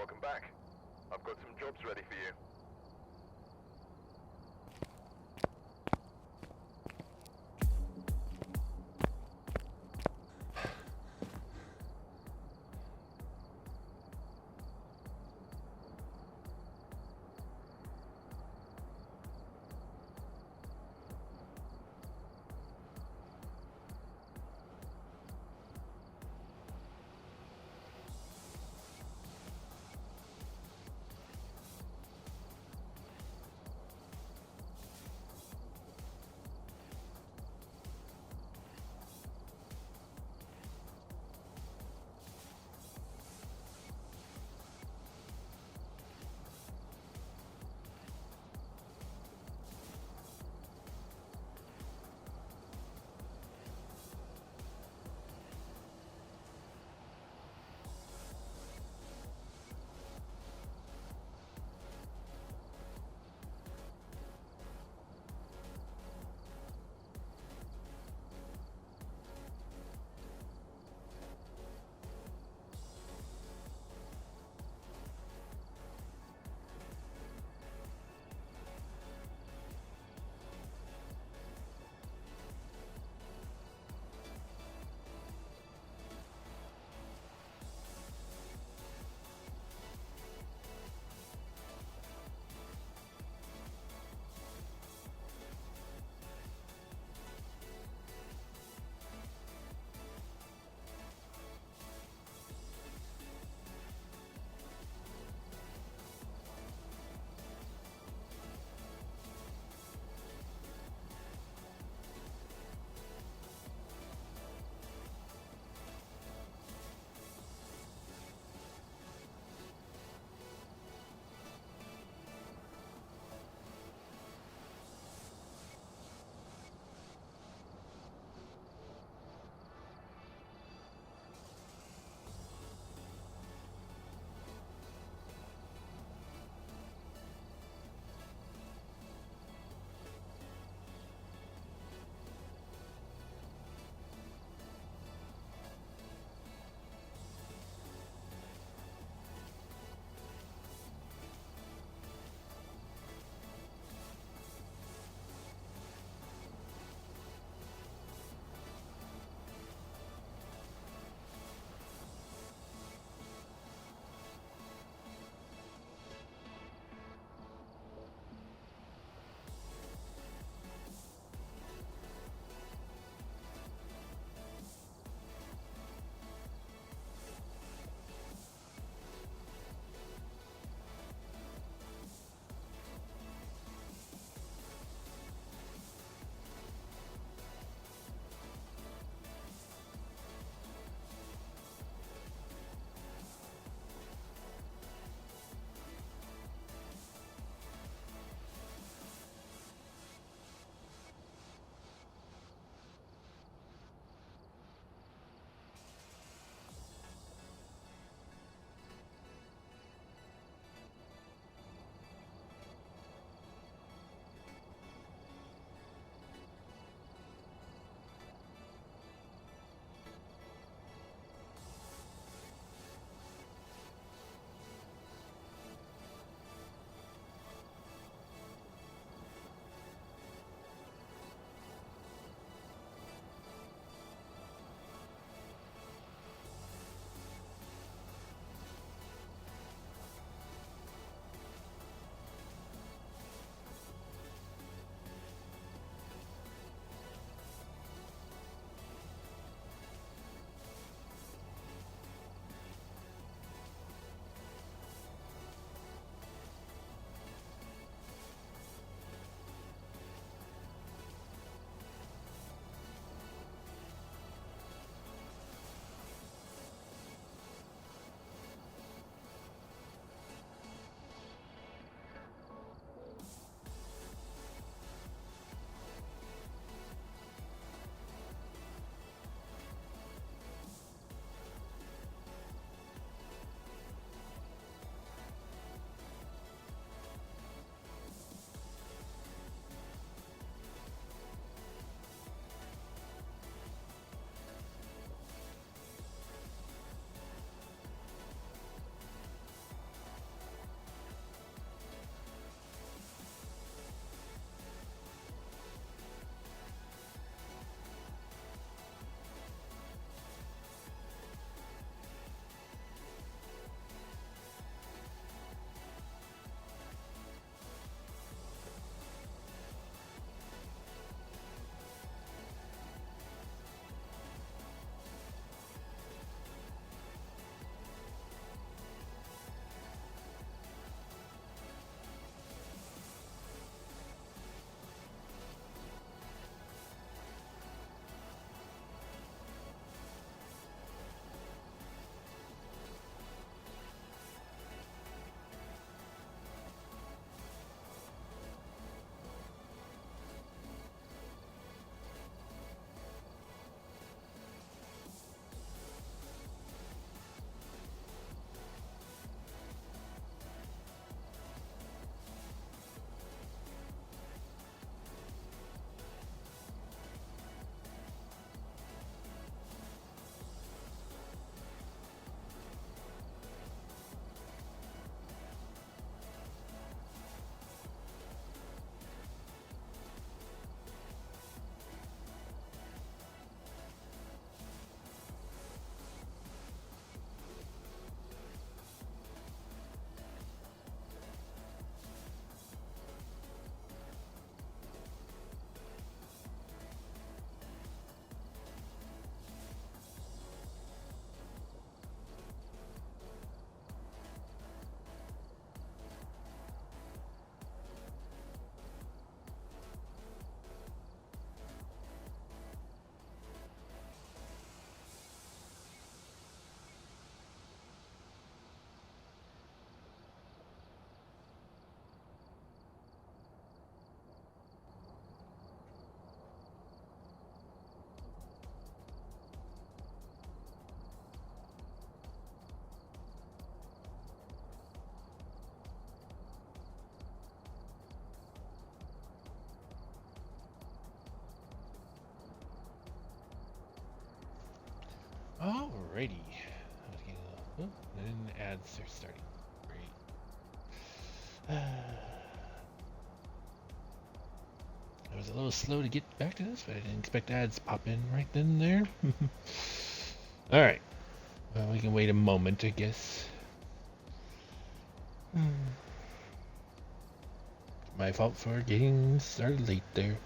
Welcome back. I've got some jobs ready for you. ads are starting. Great. I was a little slow to get back to this, but I didn't expect ads to pop in right then and there. Alright. Well, we can wait a moment, I guess. My fault for getting started late there.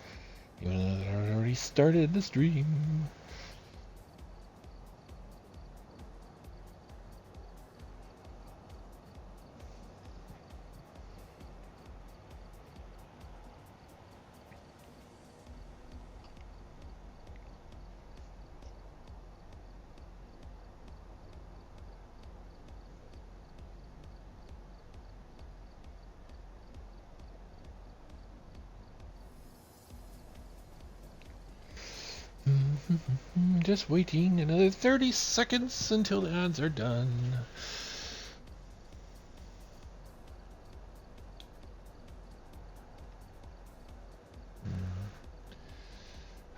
Even though I already started the stream. Just waiting another 30 seconds until the ads are done.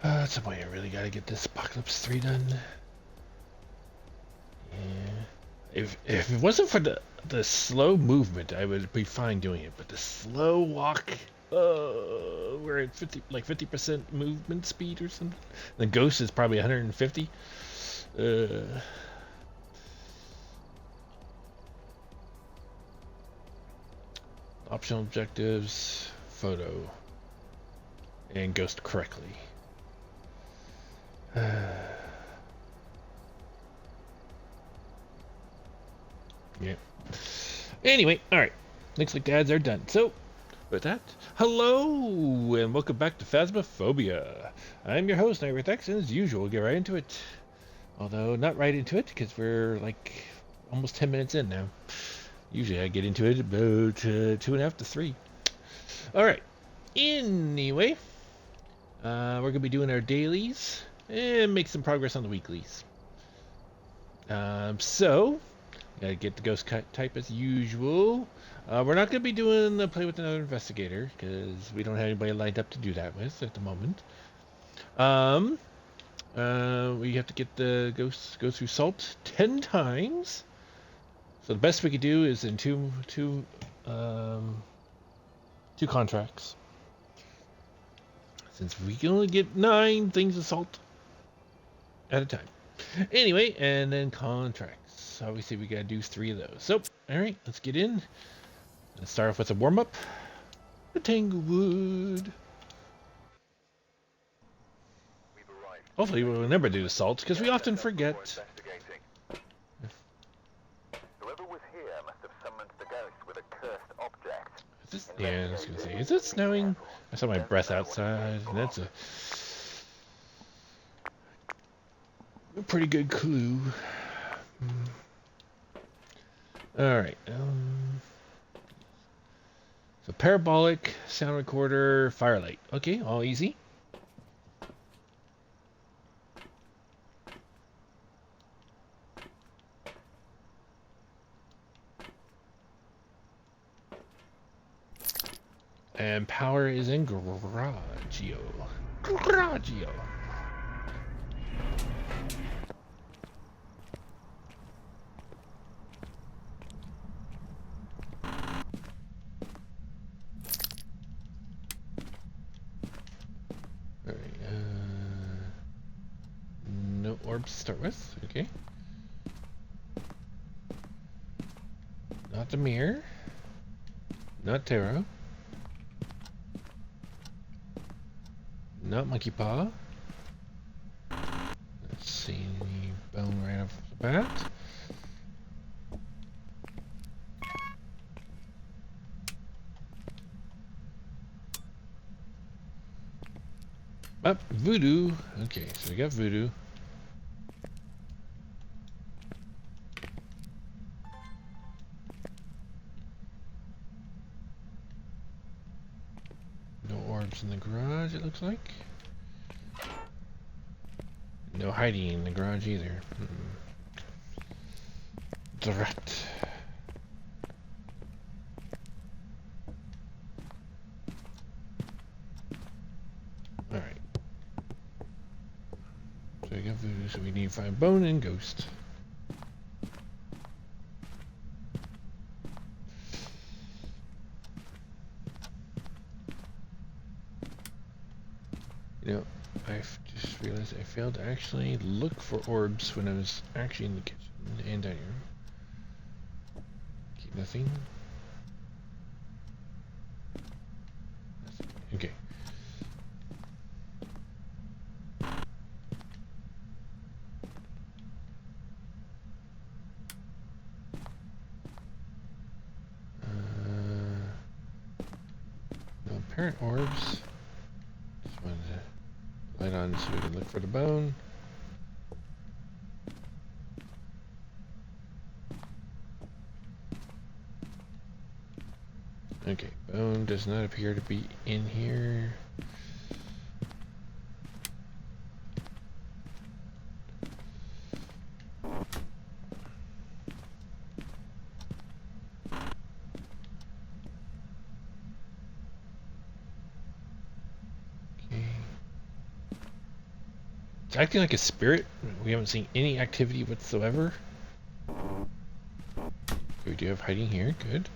At some point I really gotta get this Apocalypse 3 done. Yeah. If it wasn't for the slow movement, I would be fine doing it. But the slow walk, we're at 50% movement speed or something. The Ghost is probably 150. Optional objectives, photo, and Ghost correctly. Yeah. Anyway, alright. Looks like the ads are done. So, with that, hello and welcome back to Phasmophobia. I'm your host, Nightwraith, and as usual, we'll get right into it. Although, not right into it, because we're like almost 10 minutes in now. Usually I get into it about 2.5 to 3. Alright. Anyway, we're going to be doing our dailies and make some progress on the weeklies. So, gotta get the ghost type as usual. We're not going to be doing the play with another investigator because we don't have anybody lined up to do that with at the moment. We have to get the ghosts go through salt 10 times. So the best we could do is in two contracts. Since we can only get 9 things of salt at a time. Anyway, and then contracts. Obviously we gotta do 3 of those. So, alright, let's get in. Let's start off with a warm-up. The Tanglewood. Hopefully we'll never do the salt, because we often forget. Whoever was here must have summoned the ghost with a cursed object. Yeah, I was gonna say, is it snowing? I saw my breath outside, and that's a pretty good clue. Alright, so parabolic, sound recorder, firelight. Okay, all easy. And power is in Garagio. Garagio. Alright, no orbs to start with. Okay. Not the mirror. Not tarot. Not monkey paw. Let's see, any bone right off the bat. Up, voodoo. Okay, so we got voodoo. No orbs in the garage, it looks like. No hiding in the garage either. Drat. Alright. So we got voodoo, so we need to find bone and ghost. You know, just realized I failed to actually look for orbs when I was actually in the kitchen and dining room. Okay, nothing. Okay. No apparent orbs. Just wanted to light on so we can look for the bone. Okay, bone does not appear to be in here. Okay. It's acting like a spirit. We haven't seen any activity whatsoever. We do have hiding here. Good.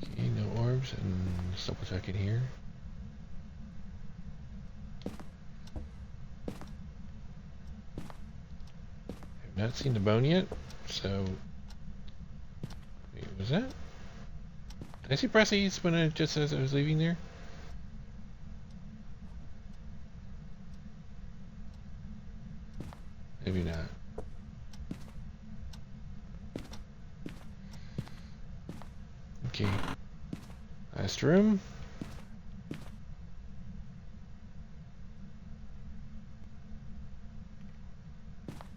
Okay, no orbs, and let's double check it here. I've not seen the bone yet, so. Wait, was that? Did I see Pressy's when it just as I was leaving there? Maybe not. Okay. Last room.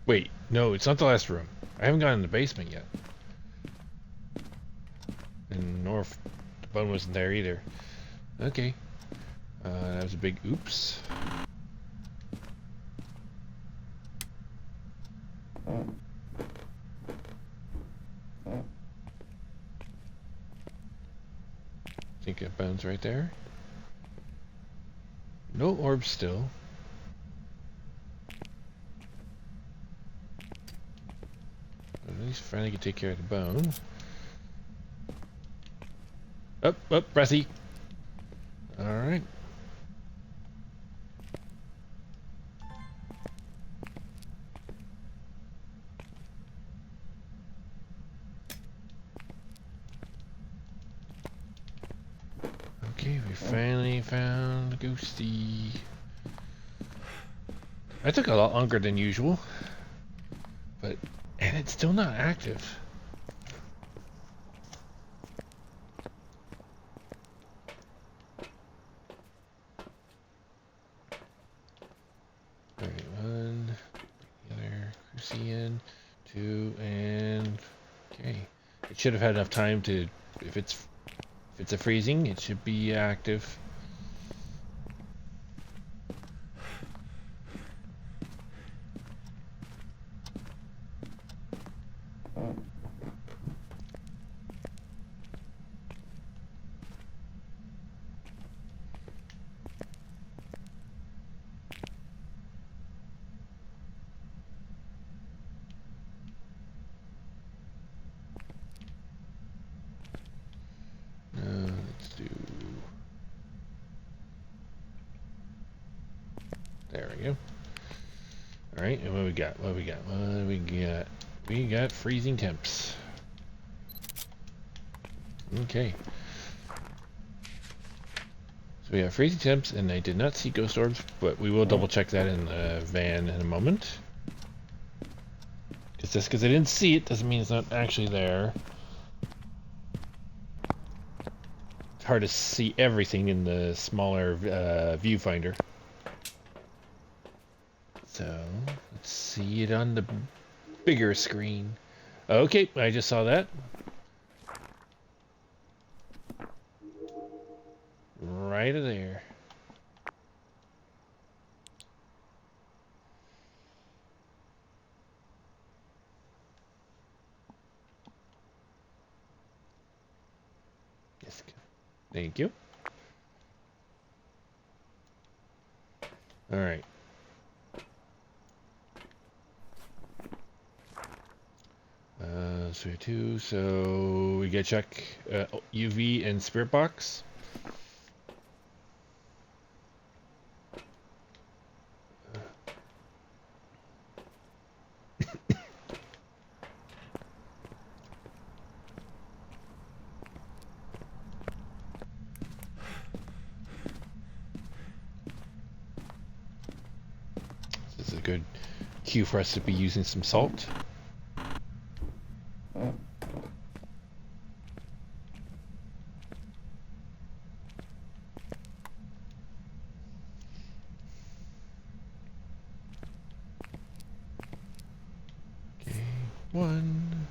Wait, no, it's not the last room. I haven't gotten in the basement yet. And nor if the bone wasn't there either. Okay. That was a big oops. I think that bone's right there. No orbs still. At least finally can take care of the bone. Up, Pressy. Alright. Okay, we finally found Ghosty. That took a lot longer than usual. And it's still not active. Alright, one, the other, Crucian, two, and okay. It should have had enough time to, if it's a freezing, it should be active. Let's do. There we go. Alright, and what we got? We got freezing temps. Okay. So we have freezing temps, and I did not see ghost orbs, but we will double check that in the van in a moment. It's just because I didn't see it doesn't mean it's not actually there. It's hard to see everything in the smaller viewfinder. So, let's see it on the bigger screen. Okay, I just saw that. Right there. Yes. Thank you. All right. So we have two. So we get check UV and spirit box. This is a good cue for us to be using some salt. Okay, 1,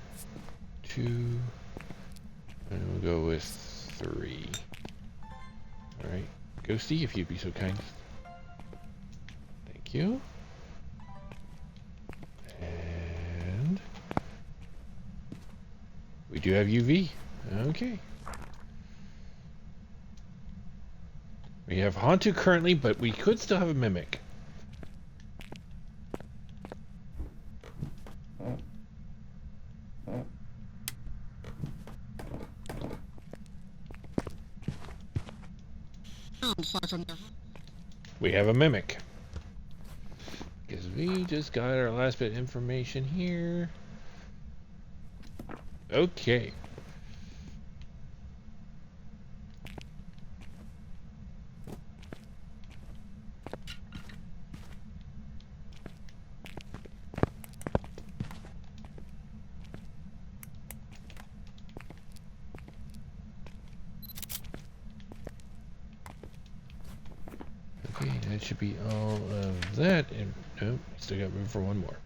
2, and we'll go with 3. Alright, Ghosty, if you'd be so kind. Thank you. And we do have UV. Okay. We have Hantu currently, but we could still have a Mimic. We have a Mimic. Because we just got our last bit of information here. Okay. Okay, that should be all of that. And nope, still got room for one more.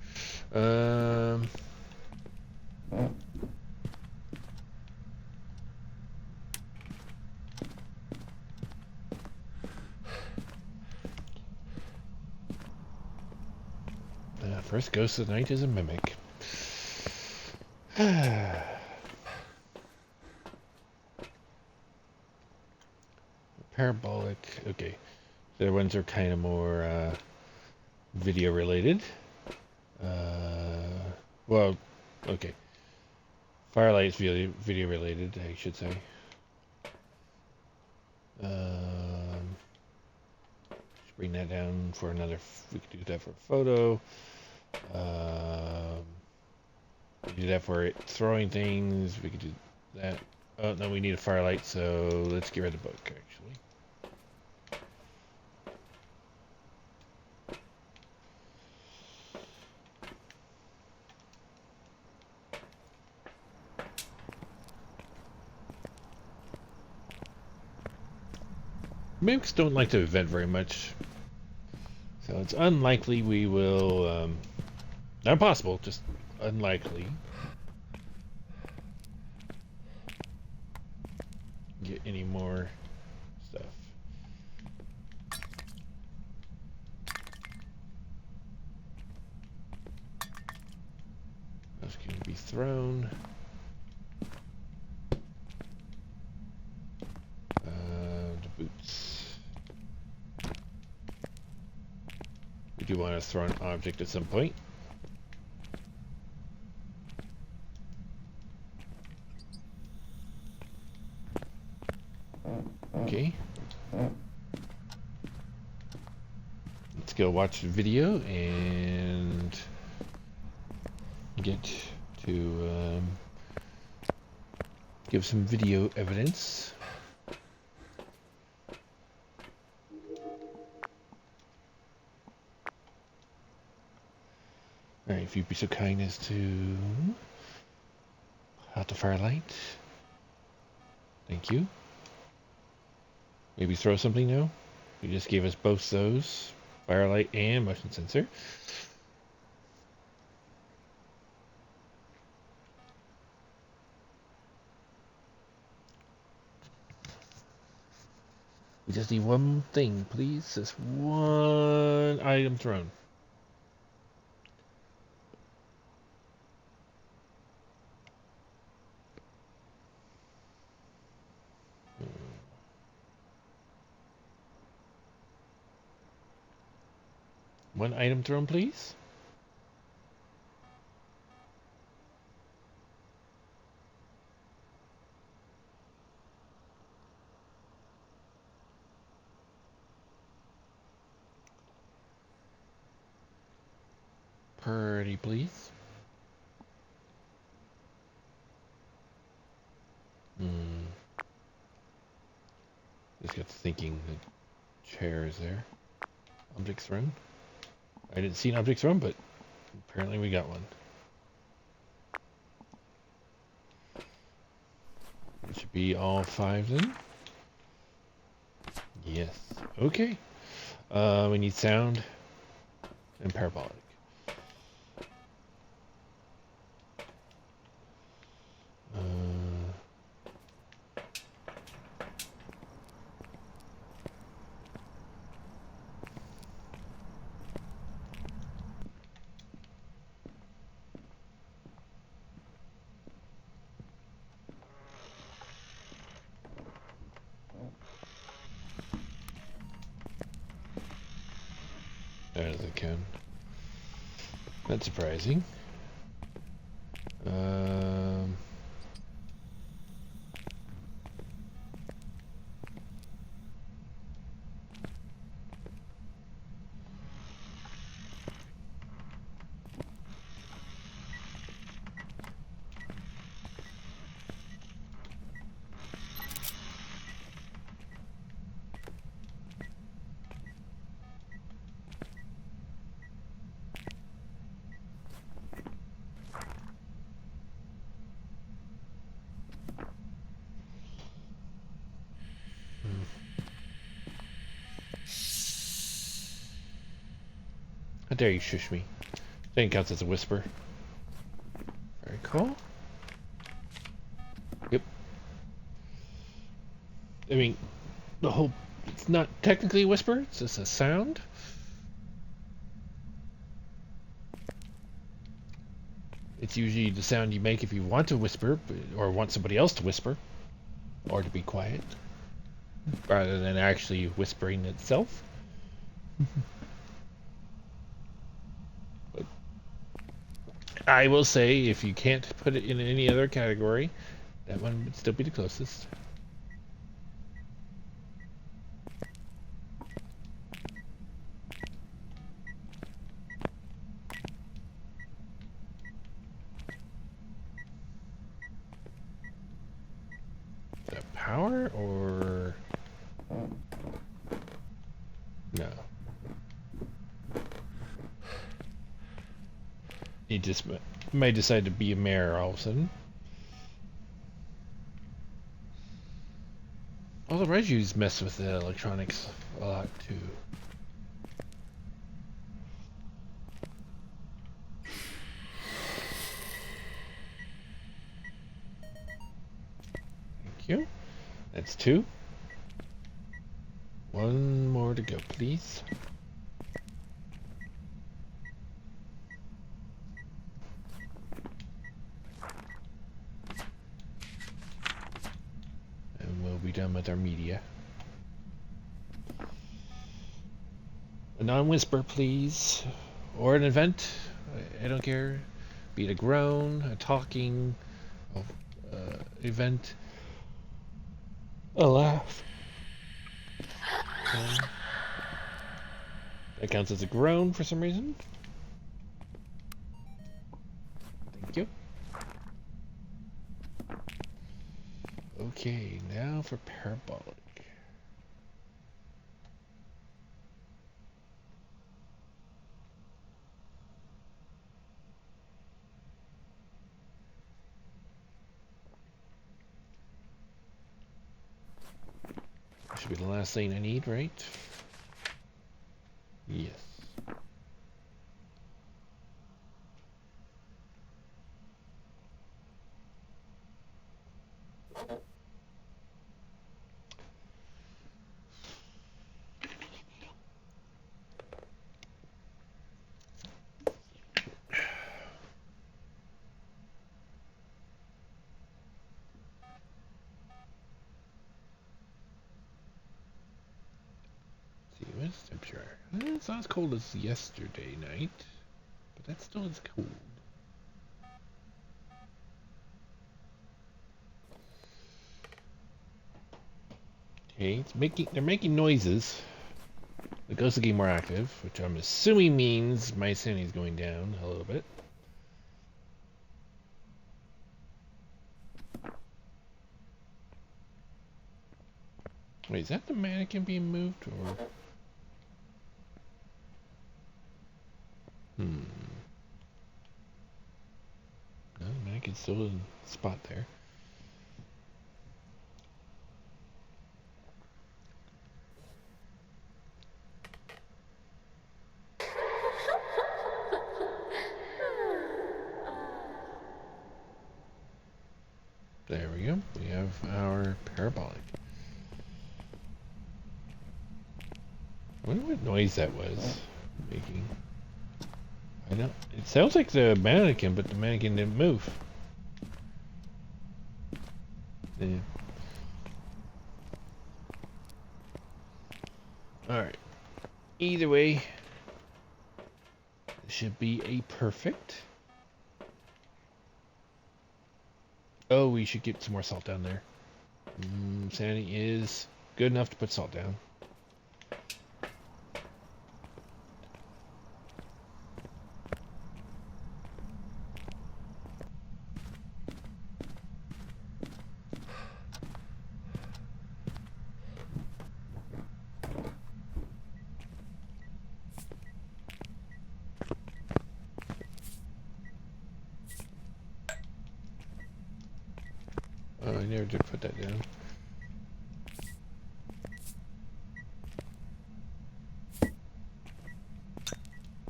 First Ghost of the Night is a Mimic. Parabolic. Okay. The other ones are kind of more video related. Well, okay. Firelight's video related, I should say. Bring that down for another. We could do that for a photo. We could do that for it throwing things. We could do that. Oh no, we need a firelight, so let's get rid of the book actually. Mimics don't like to event very much, so it's unlikely we will. Not impossible, just unlikely. Get any more stuff. Those can be thrown. The boots. We do want to throw an object at some point. Okay. Let's go watch the video and get to give some video evidence. Alright, if you'd be so kind as to out the firelight. Thank you. Maybe throw something now. You just gave us both those. Firelight and motion sensor. We just need one thing, please. Just one item thrown. One item thrown, please. Pretty please. Just got to thinking the chair is there. Object thrown. I didn't see an object thrown, but apparently we got one. It should be all 5 then. Yes. Okay. We need sound and parabolic. That doesn't count. That's surprising. How dare you shush me? That counts as a whisper. Very cool. Yep. I mean, it's not technically a whisper, it's just a sound. It's usually the sound you make if you want to whisper, or want somebody else to whisper, or to be quiet, rather than actually whispering itself. But I will say, if you can't put it in any other category, that one would still be the closest. The power or no? He just may decide to be a mayor all of a sudden. All the Regius mess with the electronics a lot too. Thank you. That's 2. One more to go, please. And we'll be done with our media. A non-whisper, please. Or an event. I don't care. Be it a groan, a talking, event, a laugh. Okay. That counts as a groan for some reason. Thank you. Okay, now for parabolic. Should be the last thing I need, right? Yes. What's the temperature? It's not as cold as yesterday night, but that's still as cold. Okay, they're making noises. The ghosts will get more active, which I'm assuming means my sanity is going down a little bit. Wait, is that the mannequin being moved, or? No, the mannequin's still in the spot there. There we go. We have our parabolic. I wonder what noise that was making. I know it sounds like the mannequin, but the mannequin didn't move. Yeah. Alright. Either way, it should be a perfect. Oh, we should get some more salt down there. Sanity is good enough to put salt down. Oh, I never did put that down.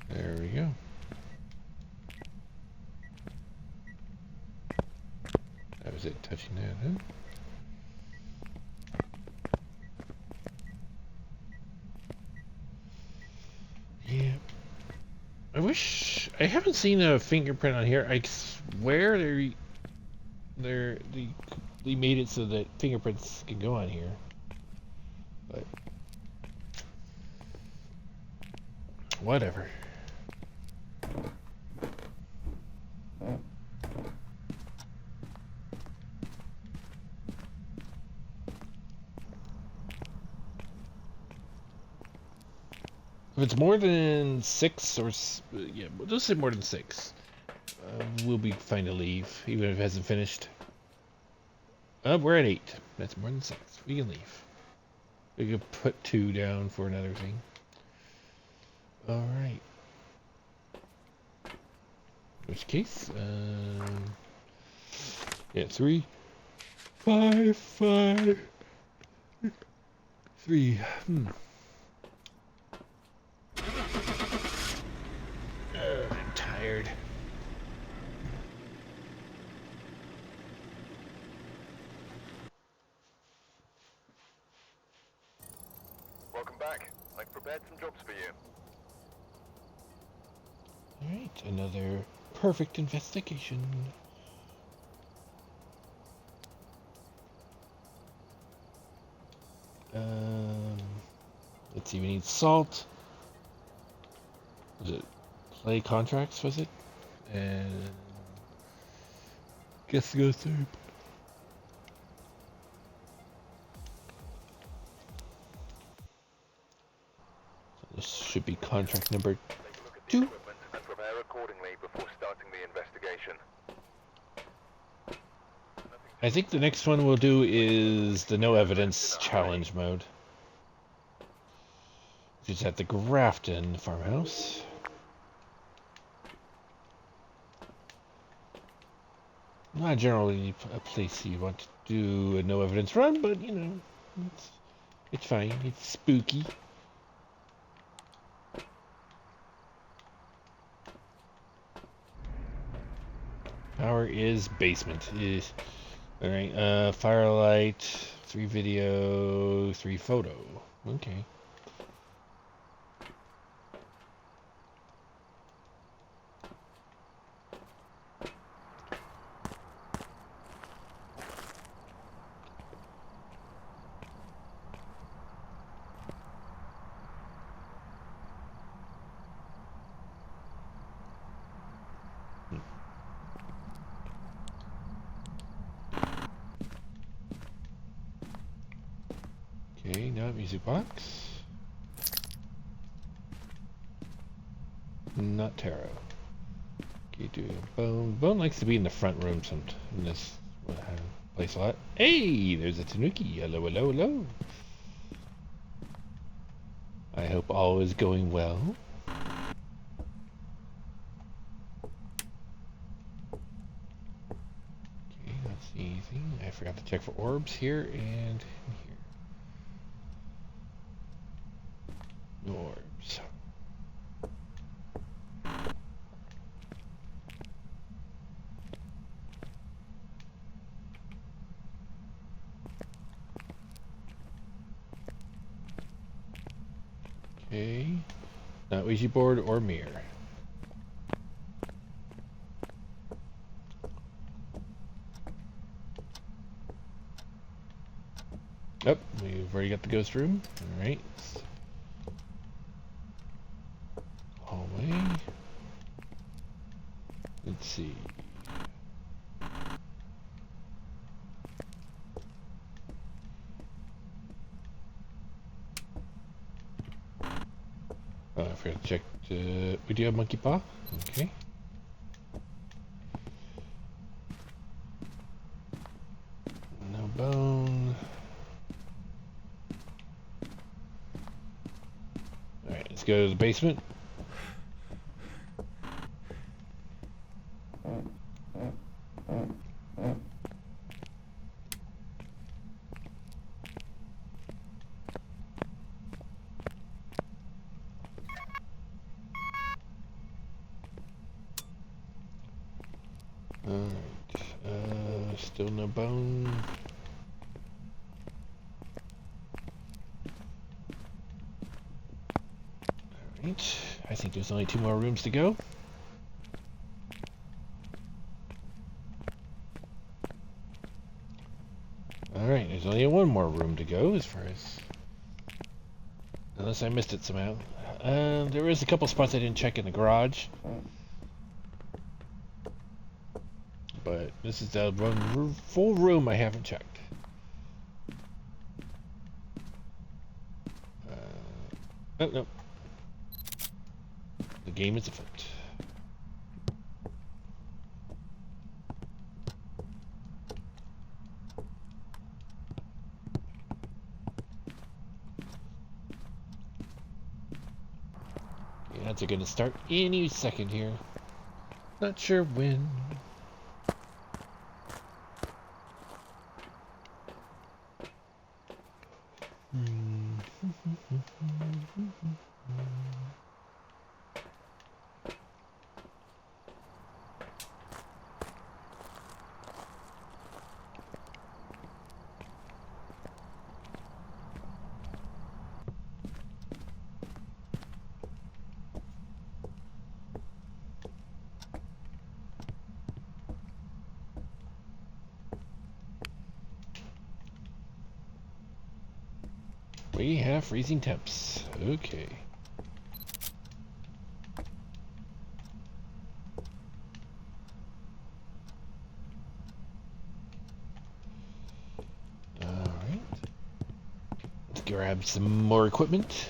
There we go. That was it, touching that, huh? Yeah. I wish I haven't seen a fingerprint on here. I swear they made it so that fingerprints can go on here. But whatever. If it's more than 6 or yeah, let's say more than 6, we'll be fine to leave, even if it hasn't finished. We're at 8. That's more than 6. We can leave. We could put 2 down for another thing. All right. In which case, yeah, 3, 5, 5, 3. I'm tired. Welcome back. I've prepared some jobs for you. Alright, another perfect investigation. Let's see, we need salt. Was it play contracts, was it? And guess go through. So this should be contract number Take a look at the 2. equipment and prepare accordingly before starting the investigation. I think the next one we'll do is the no evidence challenge mode. Which is at the Grafton farmhouse. Not generally a place you want to do a no evidence run, but you know, it's fine. It's spooky. Power is basement. Alright, firelight, 3 video, 3 photo. Okay. Okay, now music box. not tarot. Okay, do bone. Bone likes to be in the front room in this place a lot. Hey, there's a tanuki. Hello, hello, hello. I hope all is going well. Okay, that's easy. I forgot to check for orbs here and here. No orbs. Okay, not Ouija board or mirror. Oh, we've already got the ghost room. Alright. Hallway. Let's see. Oh, I forgot to check. We do have monkey paw. Okay. No bone. Alright, let's go to the basement. Alright. Still no bone. Alright. I think there's only 2 more rooms to go. Alright, there's only 1 more room to go as far as... Unless I missed it somehow. There is a couple spots I didn't check in the garage. But this is the one full room I haven't checked. Oh, no. The game is afoot. The ads are going to start any second here. Not sure when. We have freezing temps. Okay. Alright. Let's grab some more equipment.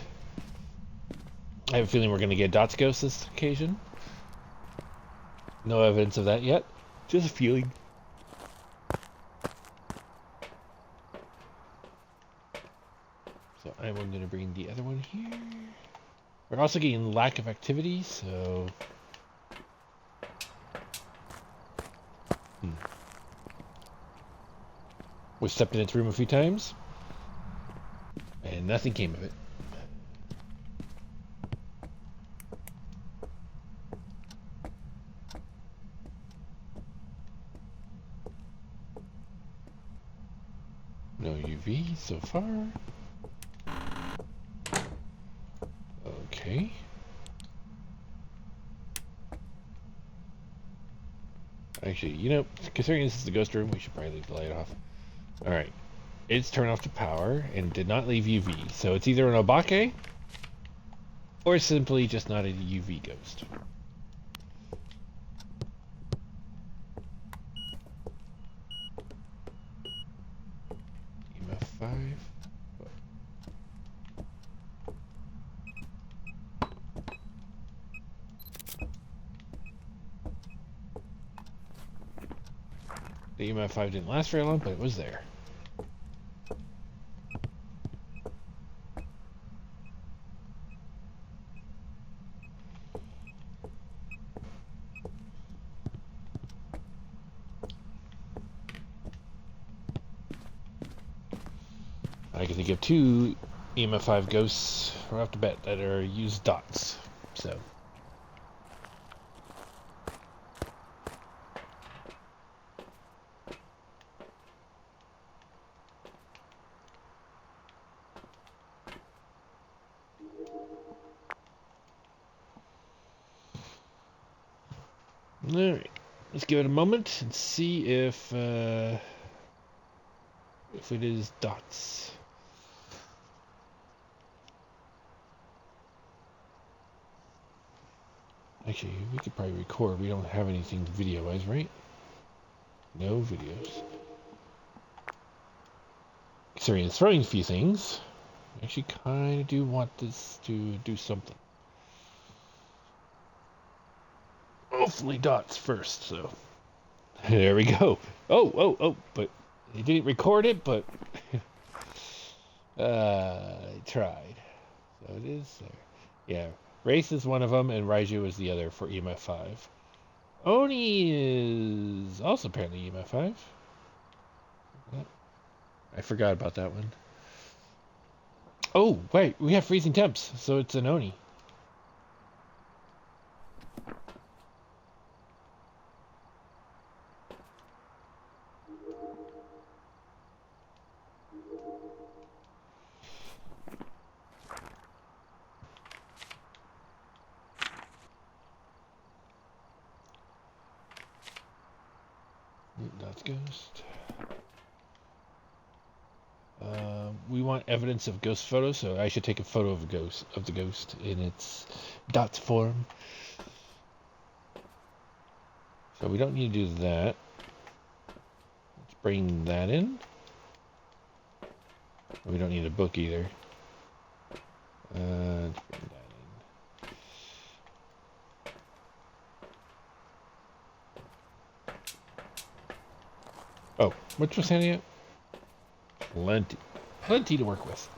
I have a feeling we're going to get Dot's Ghost this occasion. No evidence of that yet. Just a feeling. So I'm going to bring the other one here. We're also getting lack of activity, so... We stepped in its room a few times, and nothing came of it. No UV so far. Okay. Actually, you know, considering this is the ghost room, we should probably leave the light off. Alright. It's turned off the power and did not leave UV. So it's either an obake or simply just not a UV ghost. EMF 5. The EMF5 didn't last very long, but it was there. I can think of 2 EMF5 ghosts right off the bat that are used dots. So. Alright, let's give it a moment and see if it is dots. Actually, we could probably record. We don't have anything video-wise, right? No videos. Sorry, it's throwing a few things. I actually kind of do want this to do something. Hopefully dots first, so. There we go. Oh, but he didn't record it, but I tried. So it is there. Yeah, Race is one of them, and Raiju is the other for EMF5. Oni is also apparently EMF5. I forgot about that one. Oh, wait, we have freezing temps, so it's an Oni. That's Ghost. We want evidence of ghost photos, so I should take a photo of the ghost in its dots form. So we don't need to do that. Let's bring that in. We don't need a book either. Let's bring that in. Oh, which was handing out? Plenty to work with.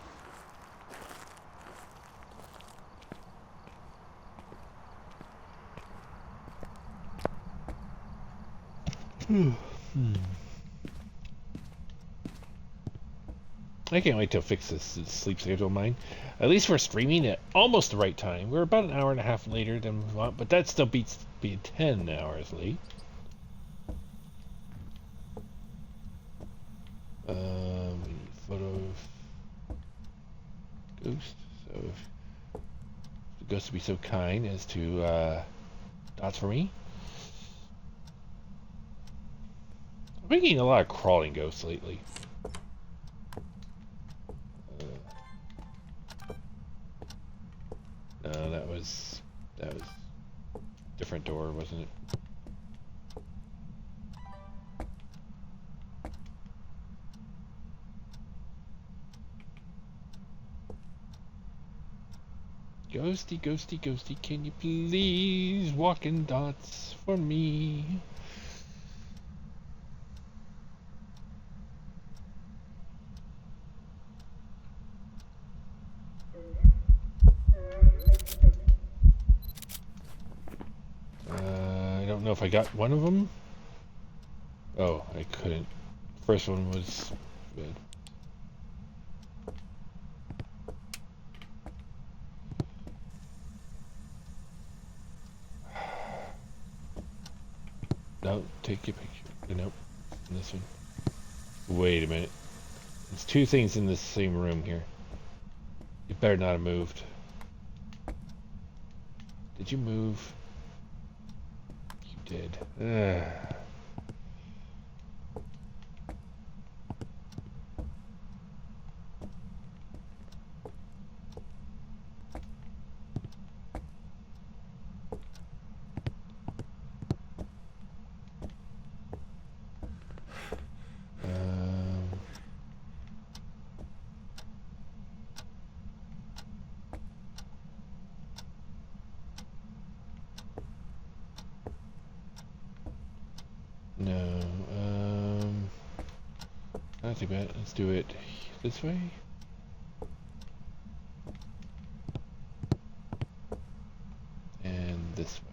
I can't wait to fix this sleep schedule of mine. At least we're streaming at almost the right time. We're about an hour and a half later than we want, but that still beats being 10 hours late. We need a photo of Ghost. So if the Ghost would be so kind as to dots for me. I've been getting a lot of crawling ghosts lately. No, that was different door, wasn't it? Ghosty, ghosty, ghosty, can you please walk in dots for me? I don't know if I got one of them. Oh, I couldn't. First one was good. No, take your picture. Nope, this one. Wait a minute. There's 2 things in this same room here. You better not have moved. Did you move? You did. Ugh. No. Not too bad. Let's do it this way. And this way.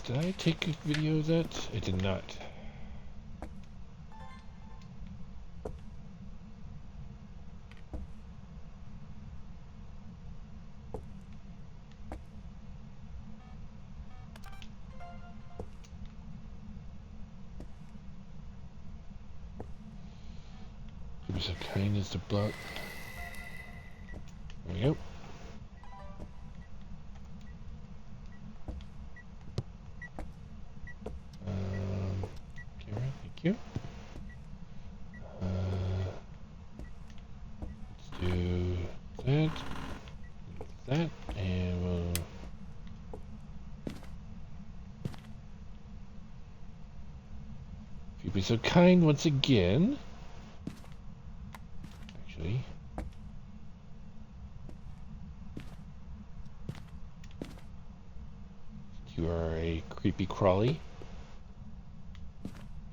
Did I take a video of that? I did not. Give me some kindness to block. There we go. Camera, thank you. Let's do that, and we'll. If you'd be so kind once again. Actually. You are a creepy crawly.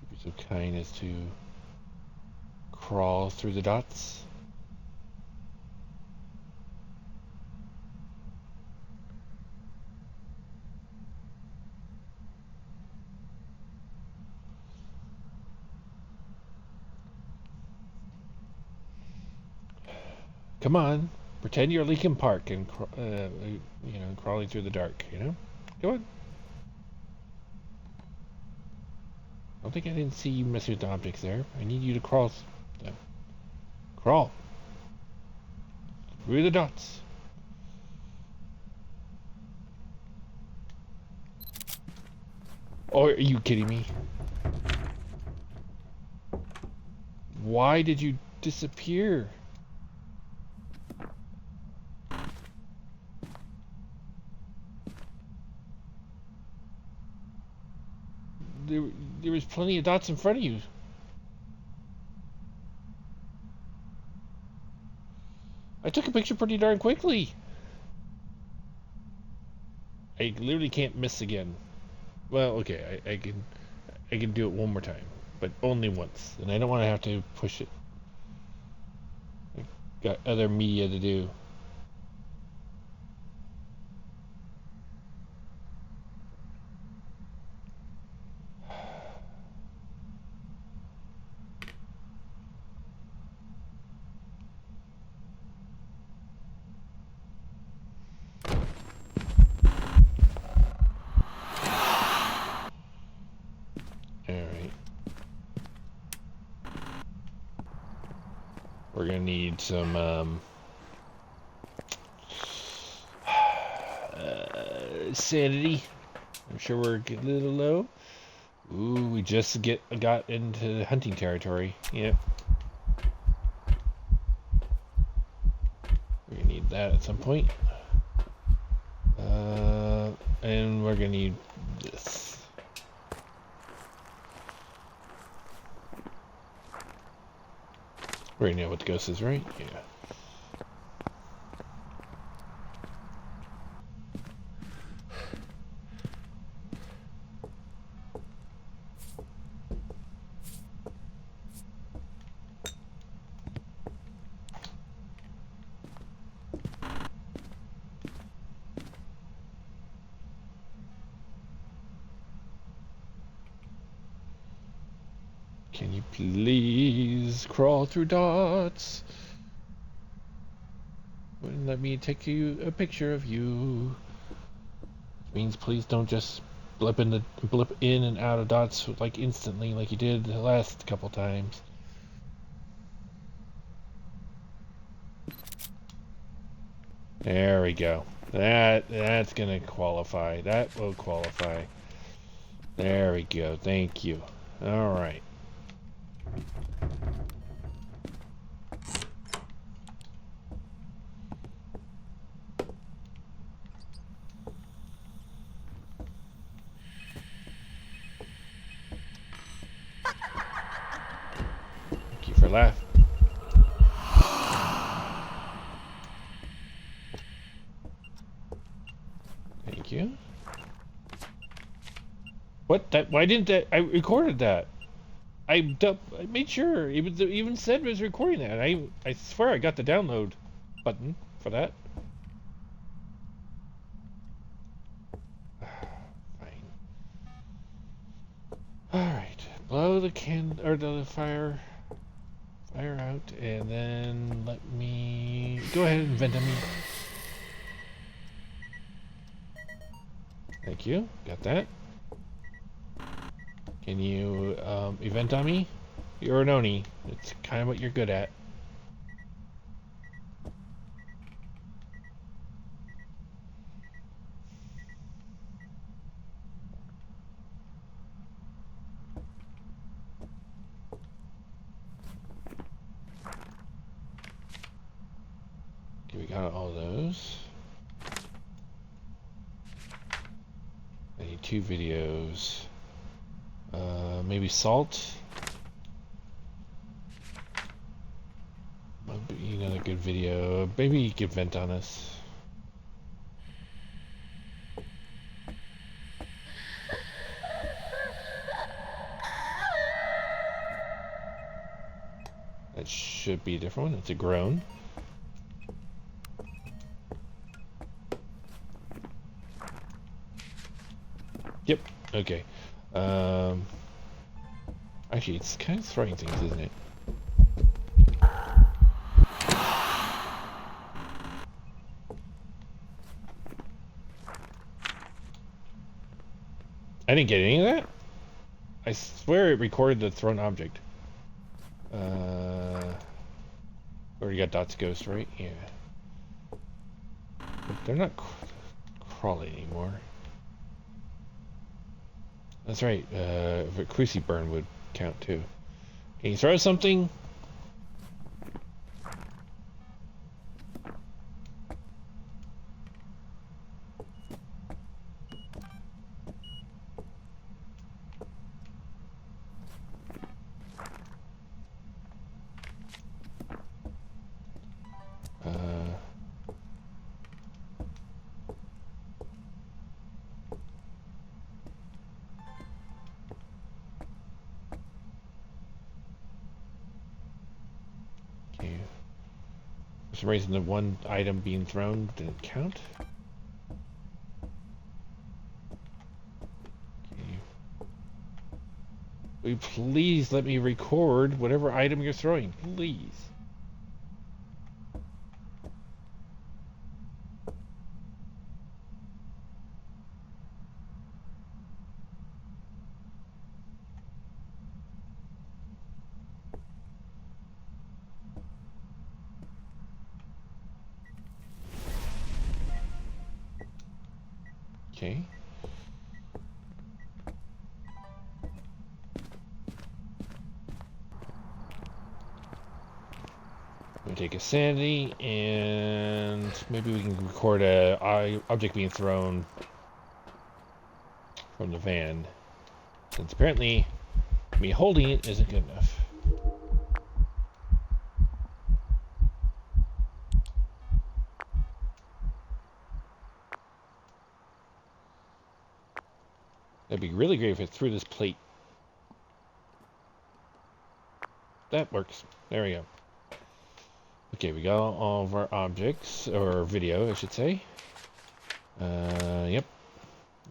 Be so kind as to crawl through the dots. Come on, pretend you're Lincoln Park and crawling through the dark. You know, come on. I don't think I didn't see you messing with the objects there. I need you to crawl. Crawl through the dots. Oh, are you kidding me? Why did you disappear? There was plenty of dots in front of you. I took a picture pretty darn quickly. I literally can't miss again. Well, okay, I can do it one more time, but only once, and I don't want to have to push it. I've got other media to do. We're gonna need some sanity. I'm sure we're getting a little low. Ooh, we just got into hunting territory. Yep. We're gonna need that at some point. And we're gonna need this. We already know what the ghost is, right? Yeah. Can you please crawl through dots? Wouldn't let me take a picture of you. It means please don't just blip in and out of dots like instantly like you did the last couple times. There we go. That's gonna qualify. That will qualify. There we go. Thank you. All right. Thank you for laughing. Thank you. What? That? Why didn't that? I recorded that. I made sure. It even said it was recording that. I swear I got the download button for that. Fine. All right. Blow the the fire out, and then let me go ahead and vent on me. Thank you. Got that. Can you event on me? You're an Oni. It's kind of what you're good at. Okay, we got all those. I need 2 videos. Maybe salt. Might be another good video. Maybe you could vent on us. That should be a different one. It's a groan. Yep. Okay. Actually, it's kind of throwing things, isn't it? I didn't get any of that. I swear it recorded the thrown object. Already got Dot's ghost, right? Yeah. But they're not crawling anymore. That's right. A Cruci burn would count too. Can you throw something? Okay. For some reason, the one item being thrown didn't count. Okay. Will you please let me record whatever item you're throwing, please? Okay. I'm gonna take a sanity, and maybe we can record a object being thrown from the van. Since apparently me holding it isn't good enough. That'd be really great if it threw this plate. That works. There we go. Okay, we got all of our objects, or video, I should say. Yep.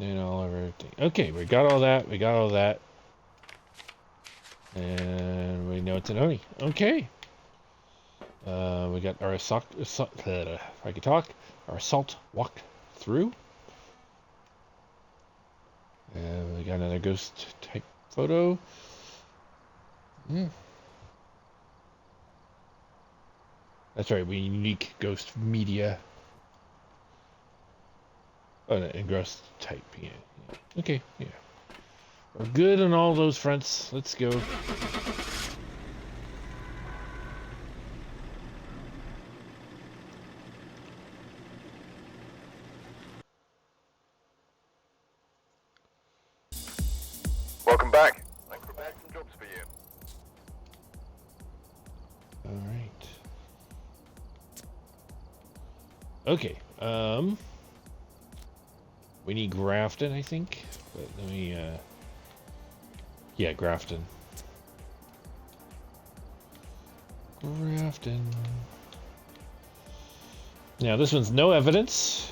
And all of everything. Okay, we got all that. We got all that. And we know it's an Oni. Okay. We got our assault, if I could talk, our assault walked through. And we got another ghost type photo. That's right, we unique ghost media. Oh, no, engrossed type. Yeah. Okay. Yeah. We're good on all those fronts. Let's go. Welcome back. I prepared some jobs for you. All right. Okay. We need Grafton, I think. But let me. Yeah, Grafton. Grafton. Now this one's no evidence.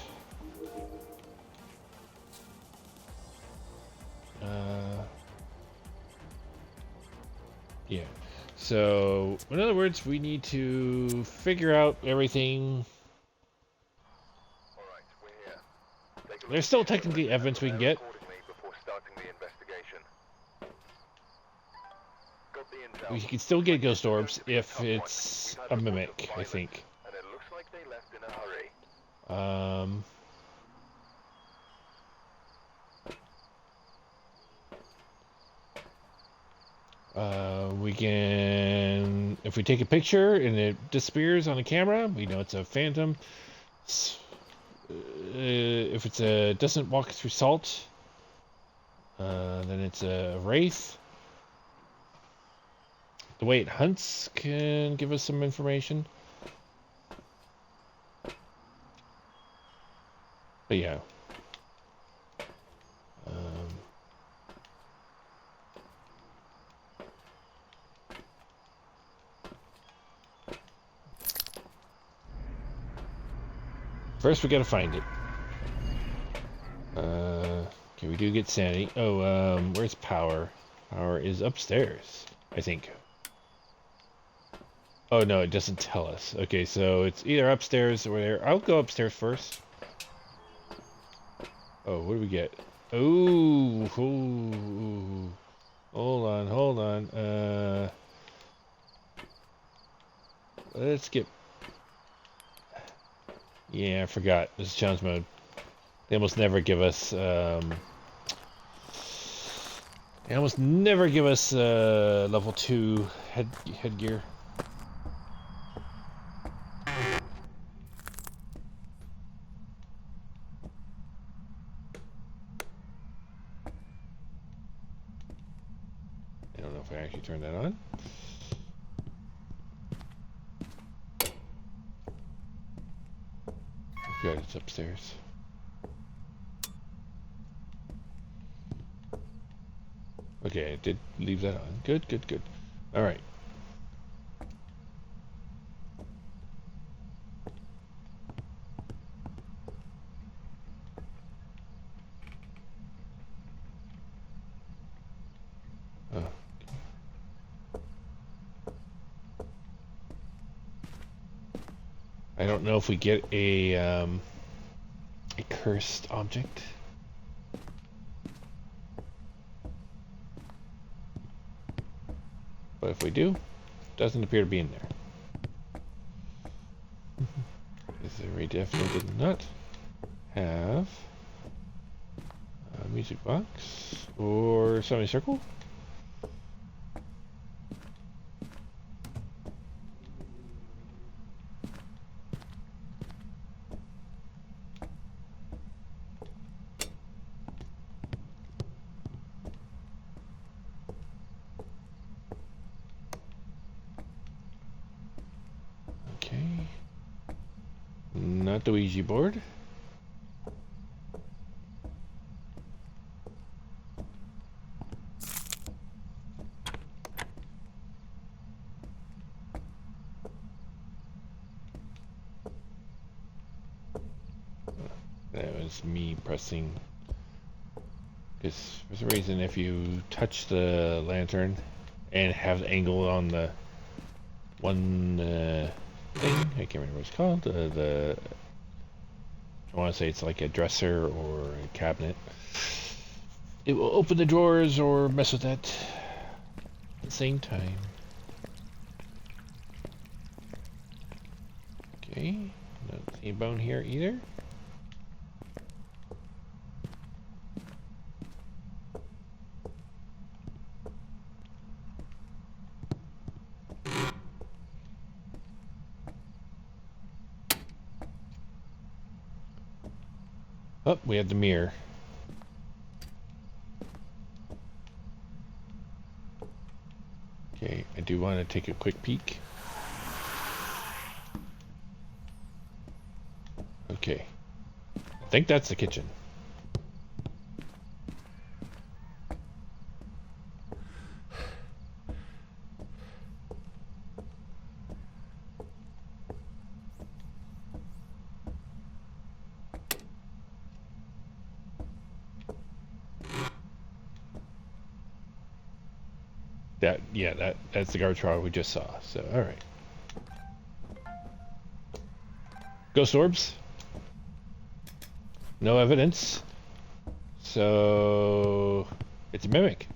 Yeah. So, in other words, we need to figure out everything. All right, we're here. Take a look There's at still the area technically and evidence we can prepare get. accordingly before starting the investigation. Got the intel. We can still get ghost This is going orbs to be a if tough one. it's We've had a reports of mimic, I violence, think. and it looks like they left in a hurry. Um, we can, if we take a picture and it disappears on the camera, we know it's a phantom. If it's a doesn't walk through salt, then it's a wraith. The way it hunts can give us some information. But yeah. First, we gotta find it. Okay, we do get sanity. Oh, where's power? Power is upstairs, I think. Oh no, it doesn't tell us. Okay, so it's either upstairs or there. I'll go upstairs first. Oh, what do we get? Ooh, ooh. Hold on, hold on. Let's get. Yeah, I forgot. This is challenge mode. They almost never give us. They almost never give us level 2 headgear. I don't know if I actually turned that on. Good, it's upstairs. Okay, I did leave that on. Good, good, good. All right. Oh. I don't know if we get a cursed object. But if we do, doesn't appear to be in there. We definitely did not have a music box or semicircle. Okay. Not the Ouija board. That was me pressing. Because for some reason, if you touch the lantern and have the angle on the one thing, I can't remember what it's called. I want to say it's like a dresser or a cabinet. It will open the drawers or mess with that at the same time. Okay, not any bone here either. Oh, we have the mirror. Okay, I do want to take a quick peek. Okay. I think that's the kitchen. That's the garbage trailer we just saw. So, all right. Ghost orbs. No evidence. So, it's a mimic.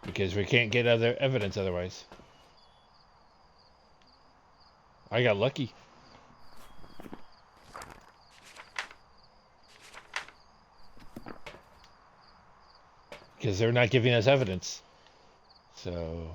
Because we can't get other evidence otherwise. I got lucky. Because they're not giving us evidence. So...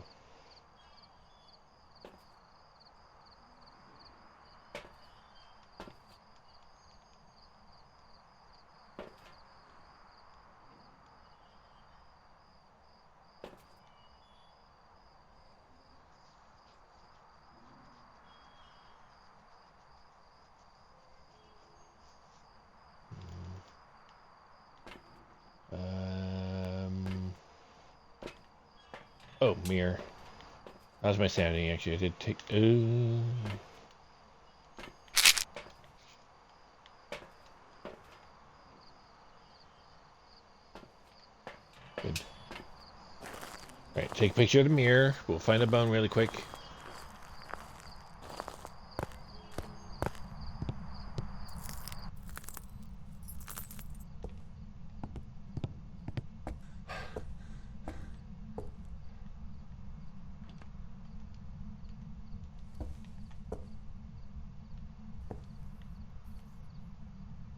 Oh, mirror. That was my sanity, actually. I did take... Good. Alright, take a picture of the mirror. We'll find a bone really quick.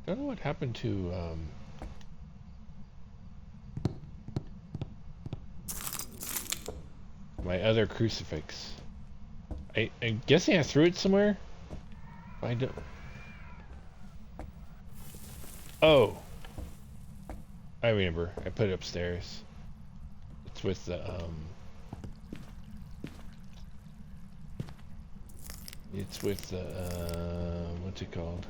Don't know what happened to, my other crucifix. I'm guessing I threw it somewhere? I don't... Oh! I remember. I put it upstairs. It's with the, It's with the, what's it called?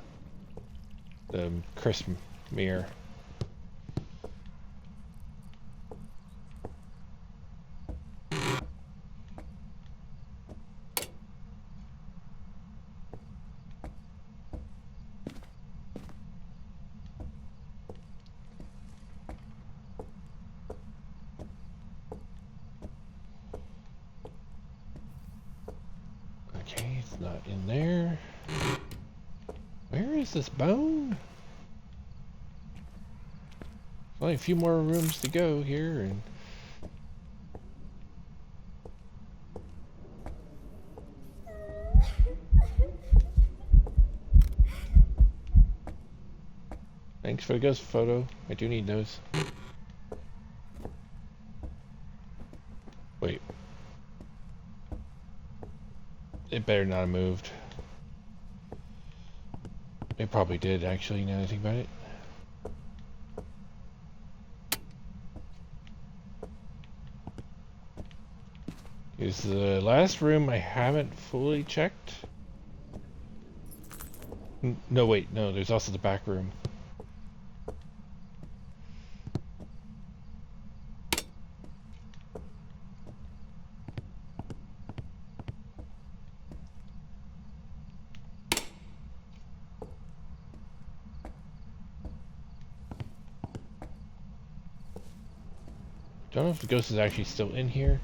The crisp mirror. Okay, it's not in there. Where is this bone? There's only a few more rooms to go here, and... Thanks for the ghost photo. I do need those. Wait. It better not have moved. It probably did, actually, now that I think about it. Is the last room I haven't fully checked? No, wait, no, there's also the back room. Don't know if the ghost is actually still in here.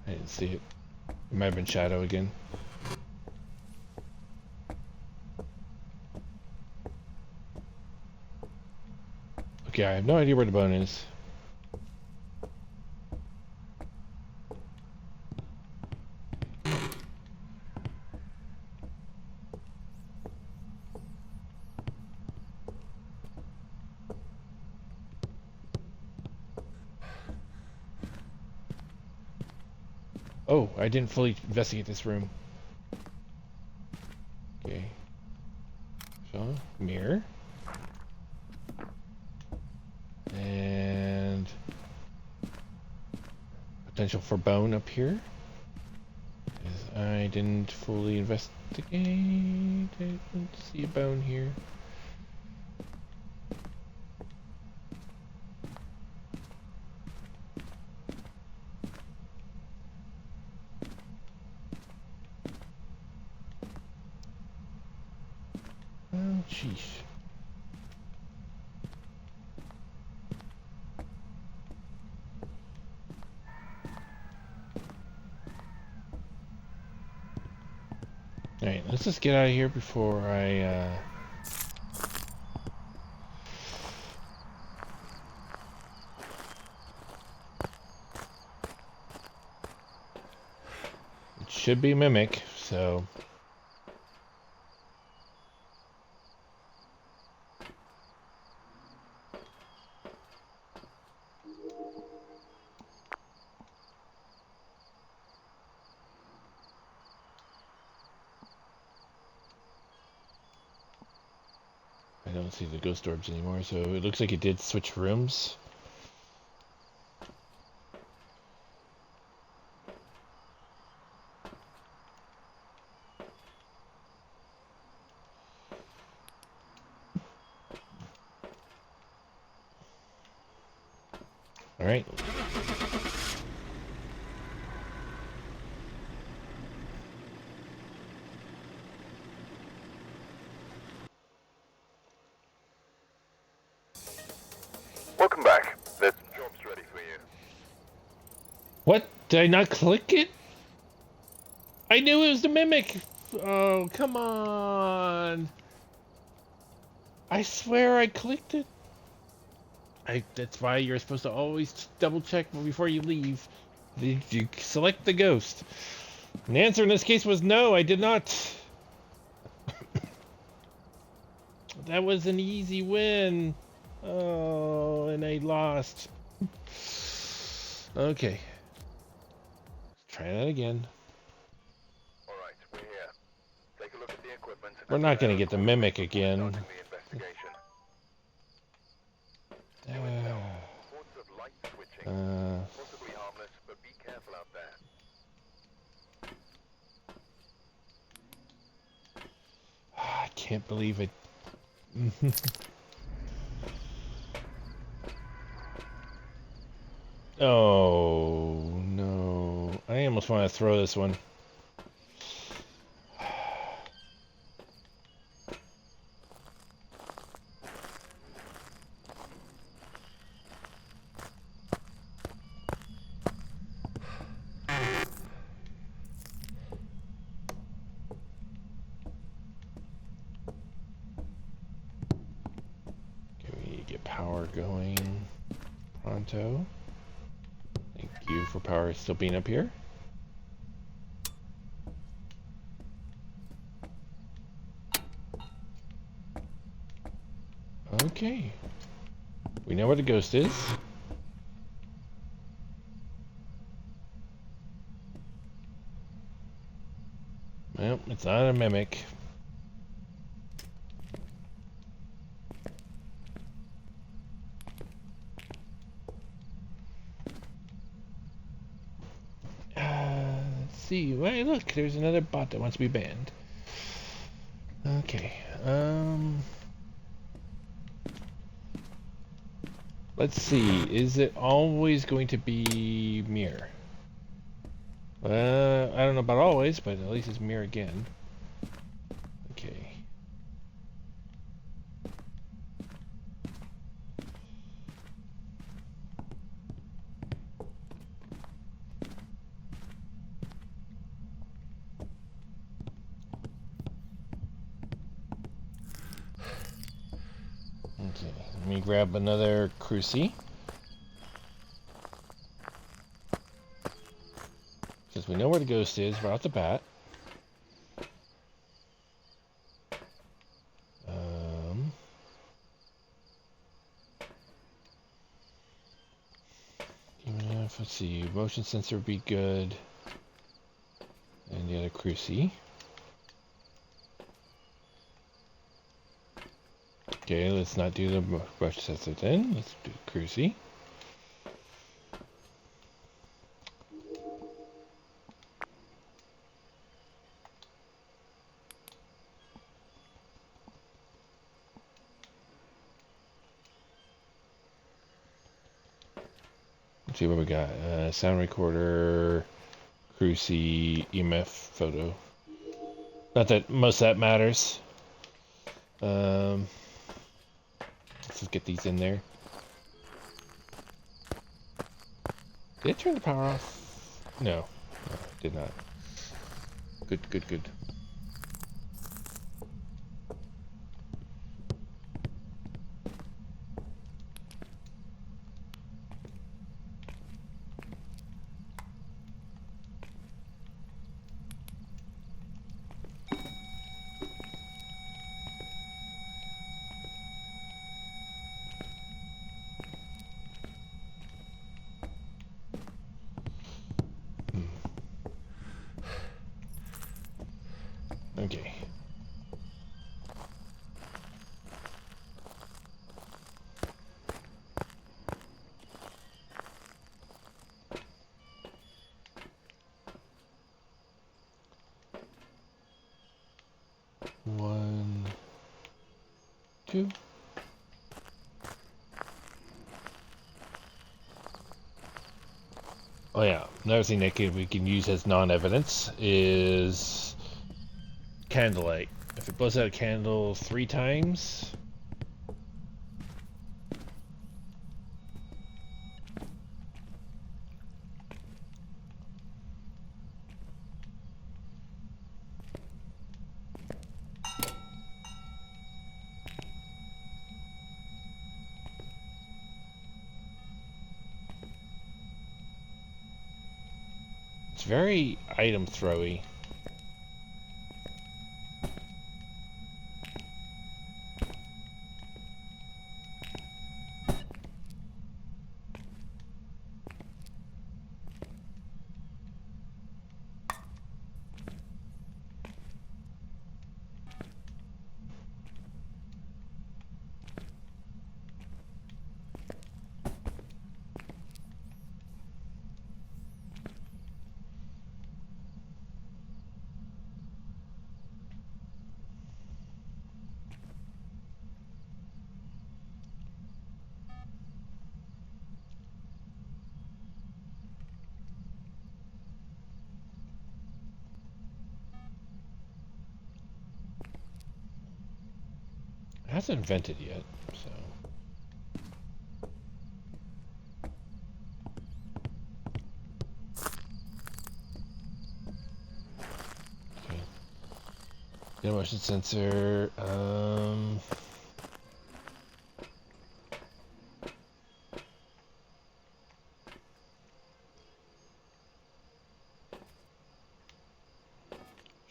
I didn't see it. It might have been shadow again. Okay, I have no idea where the bone is. Oh, I didn't fully investigate this room. Okay. So, mirror. And potential for bone up here. I didn't fully investigate. I didn't see a bone here. Oh, jeez. Alright, let's just get out of here before I, It should be Mimic, so... I don't see the ghost orbs anymore, so it looks like it did switch rooms. Alright. Welcome back. There's some jobs ready for you. What? Did I not click it? I knew it was the Mimic! Oh, come on! I swear I clicked it. That's why you're supposed to always double check before you leave. You select the ghost. And the answer in this case was no, I did not. That was an easy win. Oh, and I lost. Okay. Try that again. All right, we're here. Take a look at the equipment. We're not going to get the Mimic again. Starting the investigation. Reports of light switching. Possibly harmless, but be careful out there. I can't believe it. Oh, no. I almost want to throw this one. Okay, we need to get power going pronto. Thank you for power still being up here. Okay. We know where the ghost is. Well, it's not a Mimic. Let's see. Wait, look, there's another bot that wants to be banned. Okay. Let's see. Is it always going to be mirror? I don't know about always, but at least it's mirror again. Okay. Okay, let me grab another cruci. Because we know where the ghost is right off the bat. EMF, let's see, motion sensor would be good. another cruci. Okay, let's not do the brush sensor then. Let's do cruci. Let's see what we got. Sound recorder, cruci, EMF photo. Not that most of that matters. Let's just get these in there. Did it turn the power off? No, it did not. Good, good, good. Okay. One, two. Oh yeah, another thing that we can use as non-evidence is candlelight. If it blows out a candle 3 times, it's very item throwy. It hasn't invented yet, so. Okay. Get a motion sensor.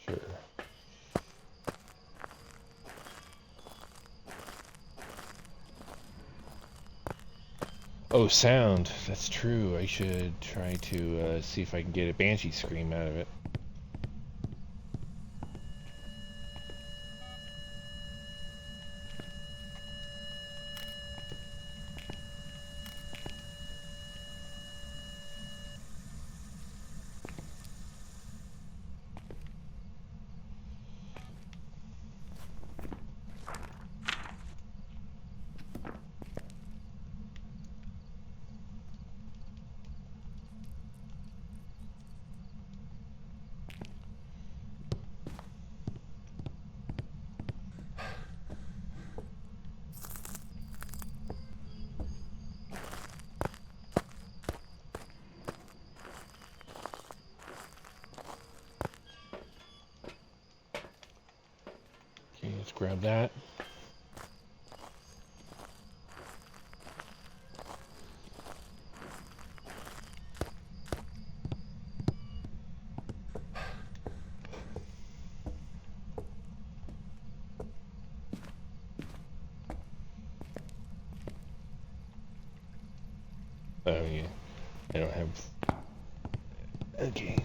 Sure. Oh, sound. That's true. I should try to see if I can get a banshee scream out of it. Okay, let's grab that. Oh yeah, I don't have. Okay.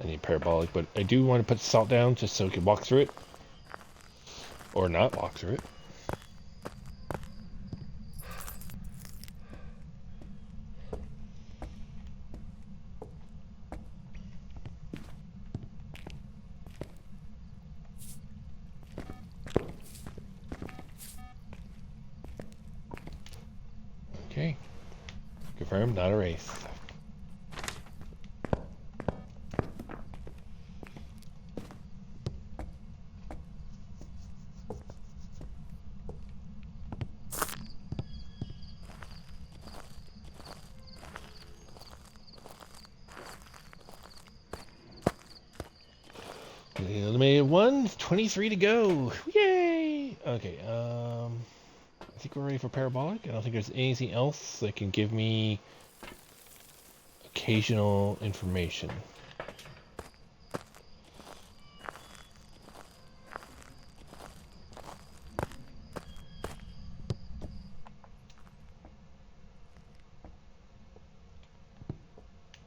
I need parabolic, but I do want to put the salt down just so we can walk through it. Or not walk through it. Okay. Confirmed, not a race. We eliminated one, 23 to go. Yay! Okay, I think we're ready for parabolic. I don't think there's anything else that can give me occasional information.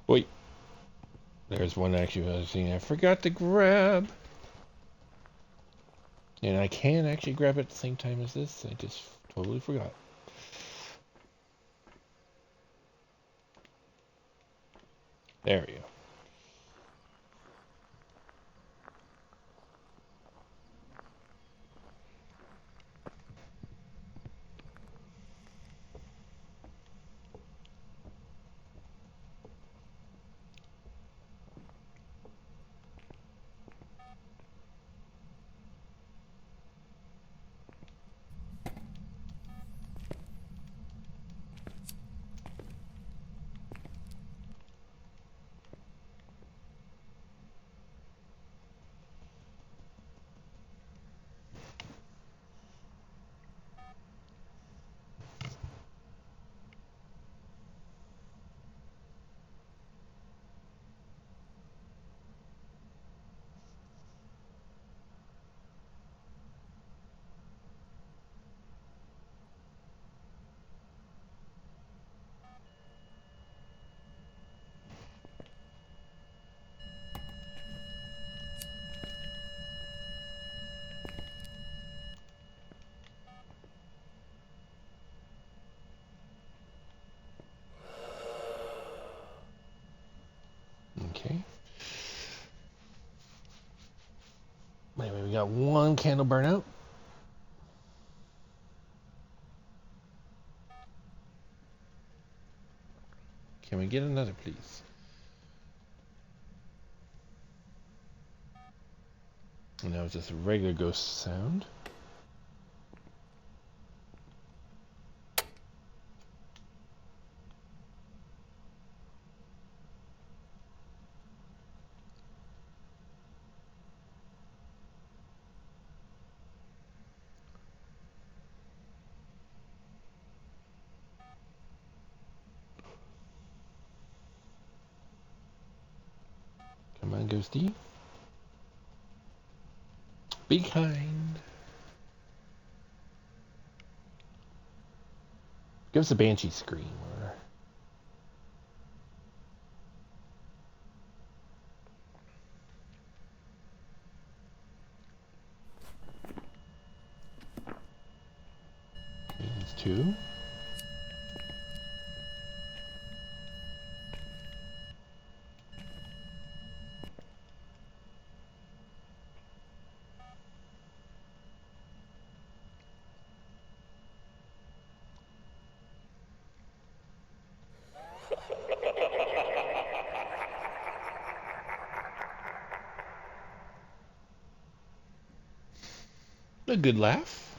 Wait. There's one actually other thing I forgot to grab. And I can actually grab it at the same time as this. I just totally forgot. There we go. Okay. Anyway, we got one candle burnout. Can we get another, please? And that was just a regular ghost sound. Come on, ghosty. Be kind. Give us a banshee scream. Or... These two. A good laugh,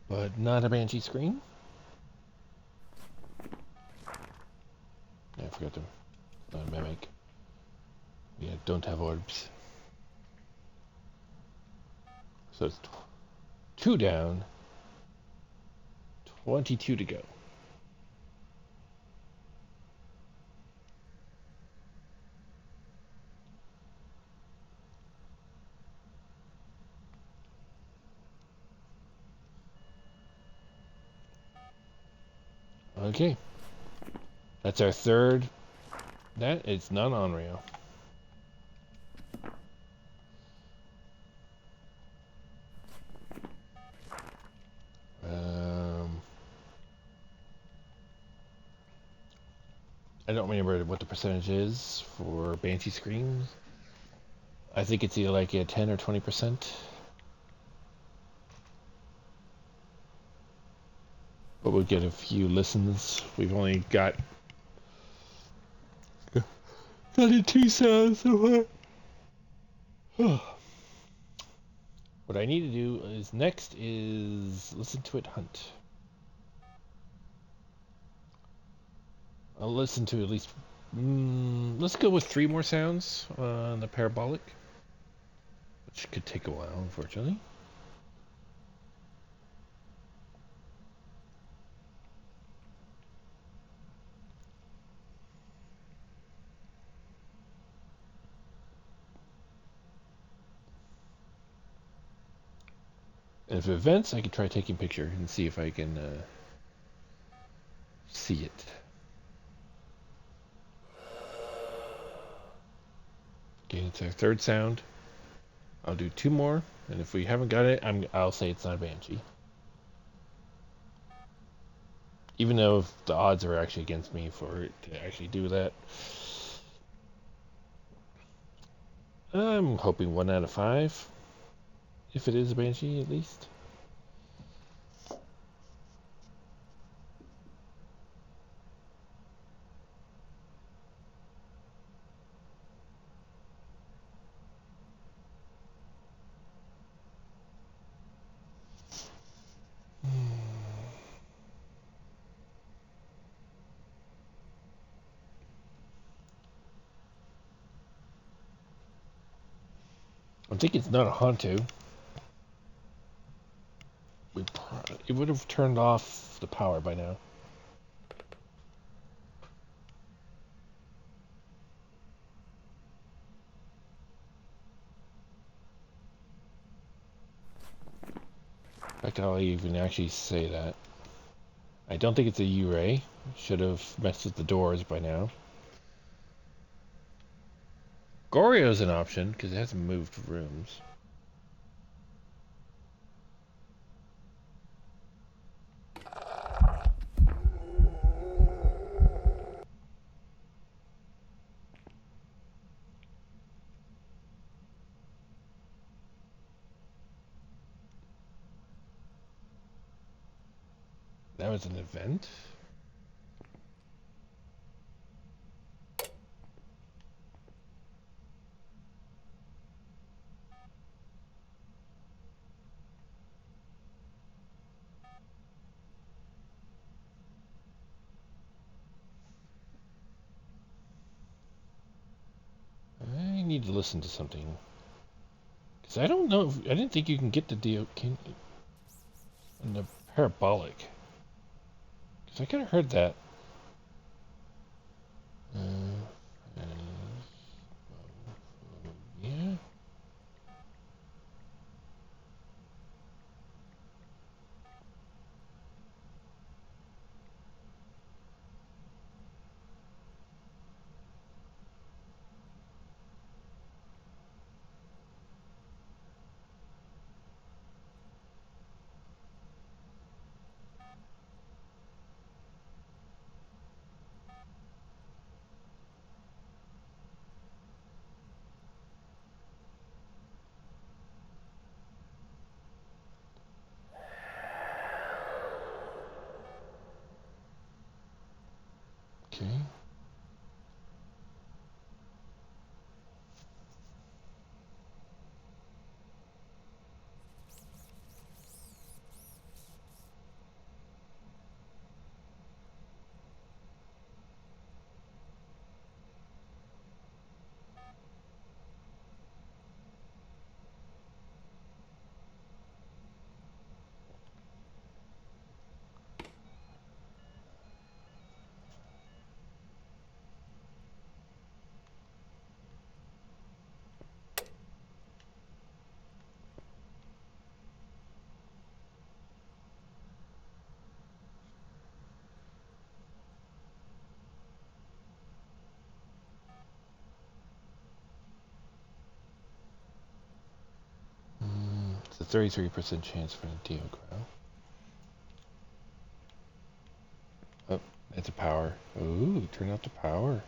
but not a banshee scream. I forgot to. Not a mimic. Yeah, don't have orbs. So it's two down, 22 to go. Okay. That's our third. That is not on rail. I don't remember what the percentage is for Banshee Screams. I think it's either like a 10 or 20%. But we'll get a few listens. We've only got 22 sounds so far. What I need to do is next is listen to it hunt. I'll listen to at least. Let's go with 3 more sounds on the parabolic, which could take a while, unfortunately. And if it vents, I can try taking a picture and see if I can see it. Okay, it's our 3rd sound. I'll do 2 more, and if we haven't got it, I'll say it's not a banshee. Even though the odds are actually against me for it to actually do that. I'm hoping 1 out of 5. If it is a banshee, at least. I think it's not a Hontu. It would have turned off the power by now. In fact, I'll even actually say that. I don't think it's a U-ray. Should have messed with the doors by now. Goryo's an option, because it hasn't moved rooms. That was an event. I need to listen to something. Because I don't know. I didn't think you can get the deal in the parabolic. Because I kind of heard that. Uh, yeah. Okay. It's a 33% chance for a deal grow. Oh, It's a power. Ooh, turn out the power.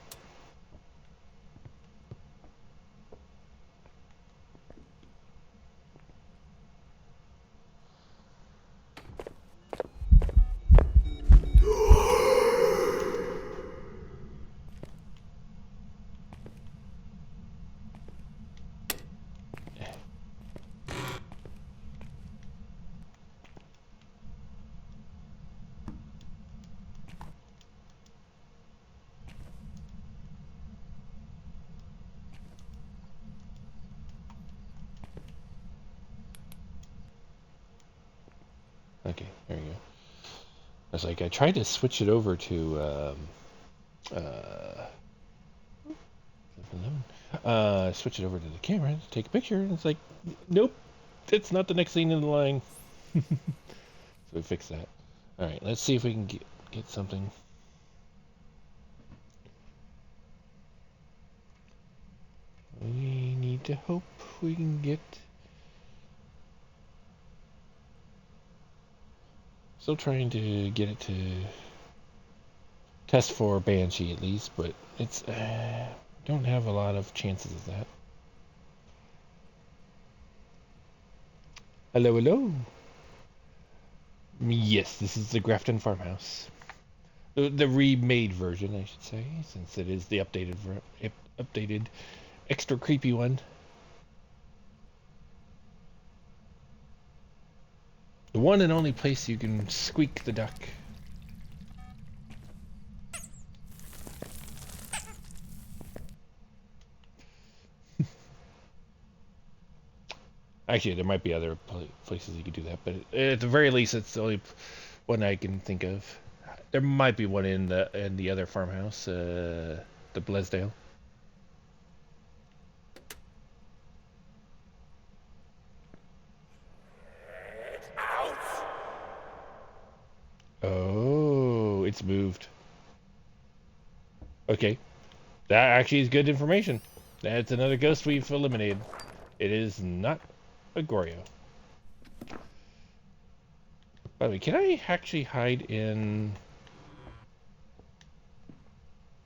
Okay, there you go. I was like, I tried to switch it over to switch it over to the camera to take a picture, and it's like, nope, it's not the next thing in the line. So we fixed that. All right, let's see if we can get something. We need to hope we can get. Still trying to get it to test for Banshee at least, but it's don't have a lot of chances of that. Hello, hello. Yes, this is the Grafton farmhouse. The remade version, I should say, since it is the updated, extra creepy one. The one and only place you can squeak the duck. Actually, there might be other places you could do that, but at the very least, it's the only one I can think of. There might be one in the other farmhouse, the Blesdale. Oh, it's moved. Okay, that actually is good information. That's another ghost we've eliminated. It is not a Goryo. By the way, can I actually hide in?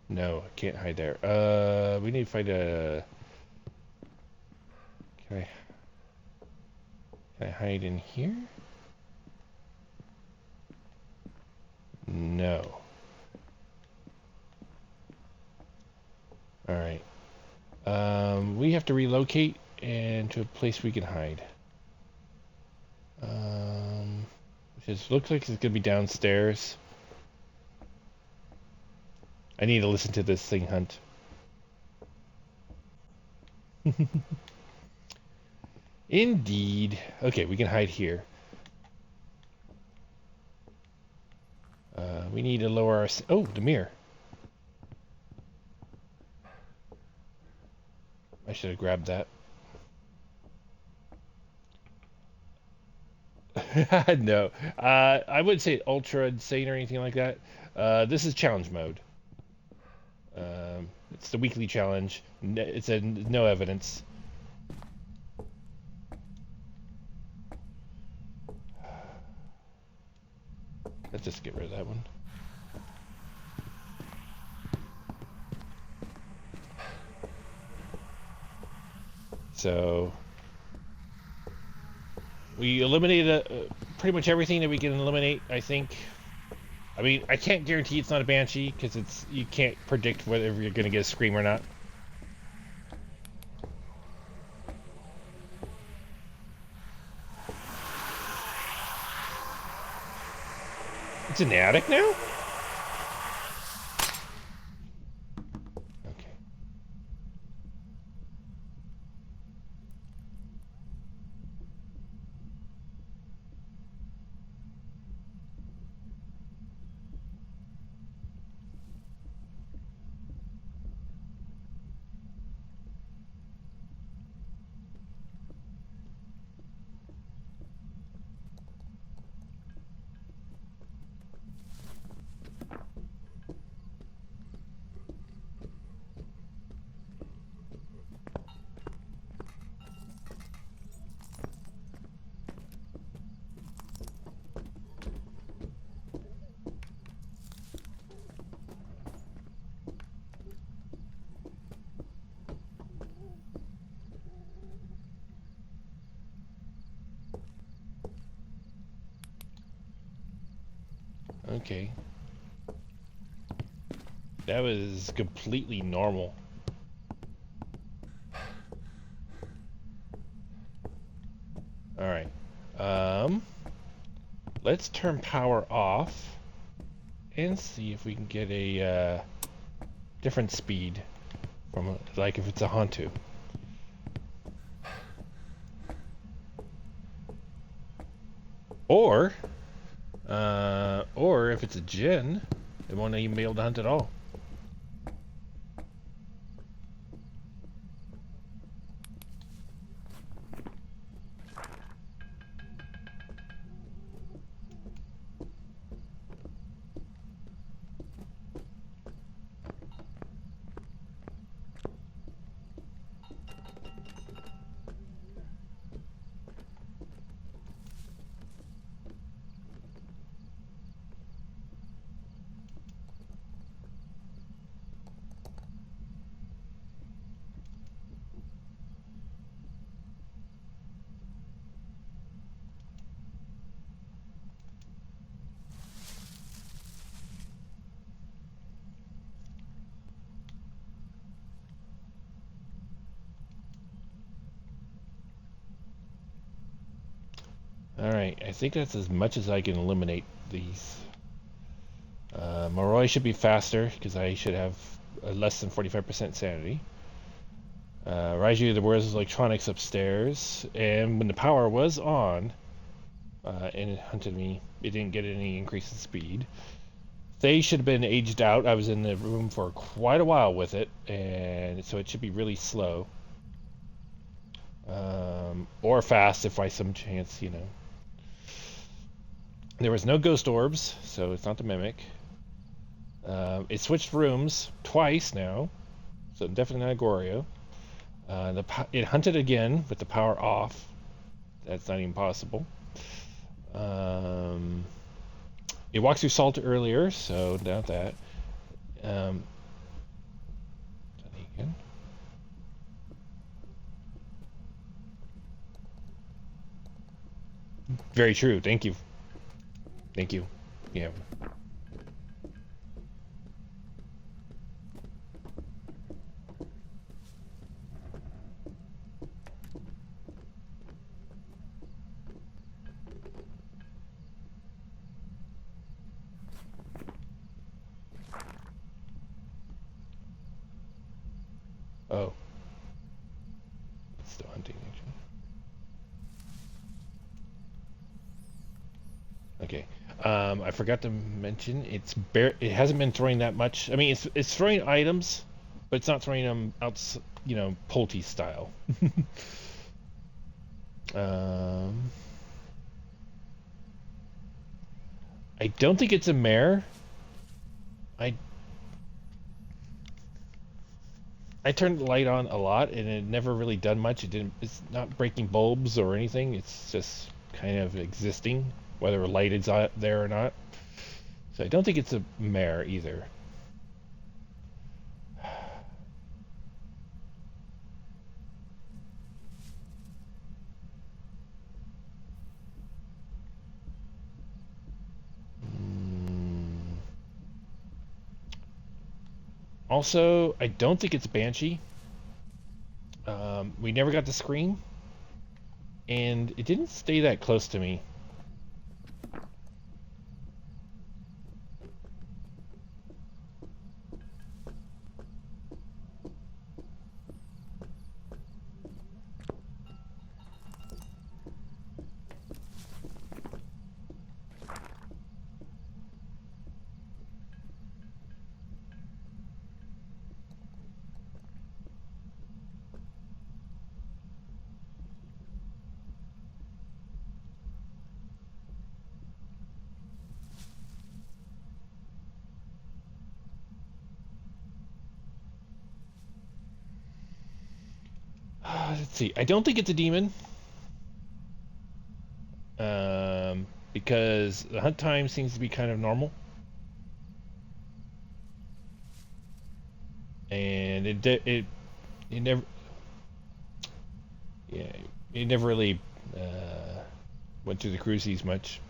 No, I can't hide there. We need to find a. Can I hide in here? No. All right. We have to relocate and to a place we can hide. Which looks like it's gonna be downstairs. I need to listen to this thing hunt. Indeed. Okay, we can hide here. We need to lower our... Oh, the mirror. I should have grabbed that. No. I wouldn't say ultra insane or anything like that. This is challenge mode. It's the weekly challenge. It's a no evidence. Let's just get rid of that one. So we eliminated pretty much everything that we can eliminate, I think. I mean, I can't guarantee it's not a Banshee because you can't predict whether you're going to get a scream or not. It's in the attic now? Okay. Okay. That was completely normal. Alright. Let's turn power off and see if we can get a different speed from, like, if it's a Hantu. Or if it's a Jinn, it won't even be able to hunt at all. Alright, I think that's as much as I can eliminate these. Moroi should be faster, because I should have less than 45% sanity. Raiju, there was electronics upstairs, and when the power was on, and it hunted me, it didn't get any increase in speed. They should have been aged out. I was in the room for quite a while with it, and so it should be really slow. Or fast if by some chance, you know. There was no ghost orbs, so it's not the mimic. It switched rooms twice now, so definitely not Gorio. It hunted again with the power off. That's not even possible. It walked through salt earlier, so doubt that. Again. Very true. Thank you. Thank you. Yeah. Oh. It's still hunting, actually. Okay. I forgot to mention it hasn't been throwing that much. I mean, it's throwing items, but it's not throwing them out, you know, Pulte style. I don't think it's a mare. I turned the light on a lot, and it never really done much. It's not breaking bulbs or anything. It's just kind of existing, whether light is out there or not. So I don't think it's a mare either. Also, I don't think it's Banshee. We never got the scream, and it didn't stay that close to me. Let's see. I don't think it's a demon. Because the hunt time seems to be kind of normal. And it never, yeah, it never really went through the cruises much.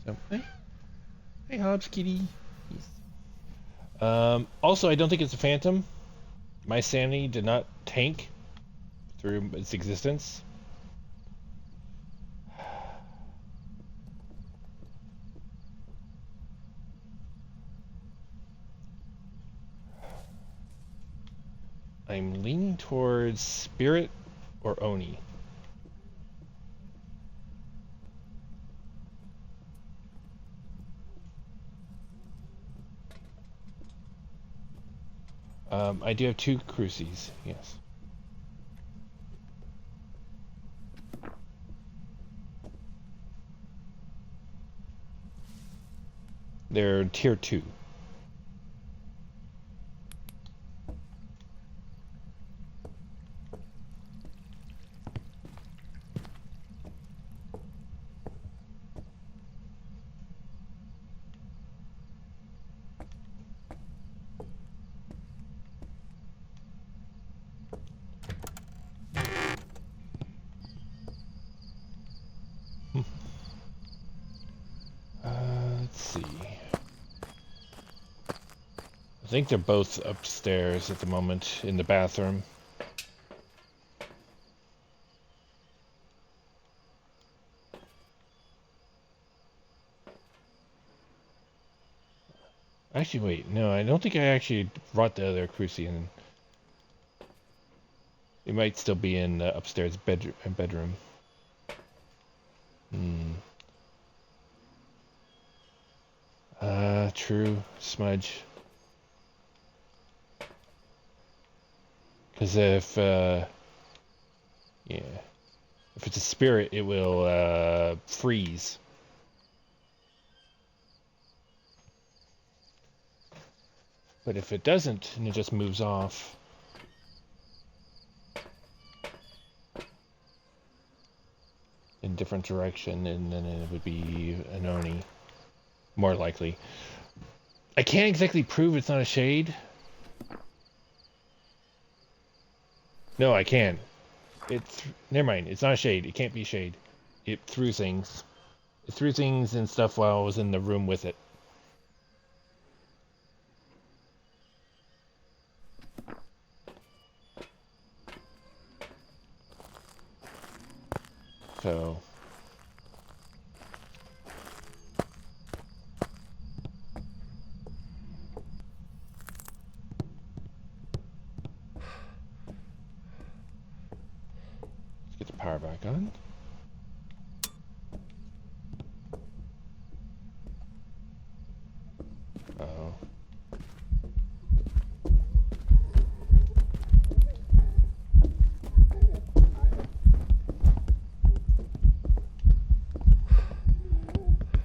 So, Hey, Hobbs, kitty. Yes. Also, I don't think it's a phantom. My sanity did not tank through its existence. I'm leaning towards Spirit or Oni. I do have 2 crucies, yes. They're tier 2. Let's see. I think they're both upstairs at the moment in the bathroom. Actually, wait, no, I don't think I actually brought the other crucie in. It might still be in the upstairs bedroom. Hmm. True. Smudge. Because yeah. If it's a spirit, it will, freeze. But if it doesn't, and it just moves off. In different direction, and then it would be an Oni. More likely. I can't exactly prove it's not a shade. No, I can't. Never mind. It's not a shade. It can't be a shade. It threw things. It threw things and stuff while I was in the room with it. So. Let's get the power back on. Uh-oh.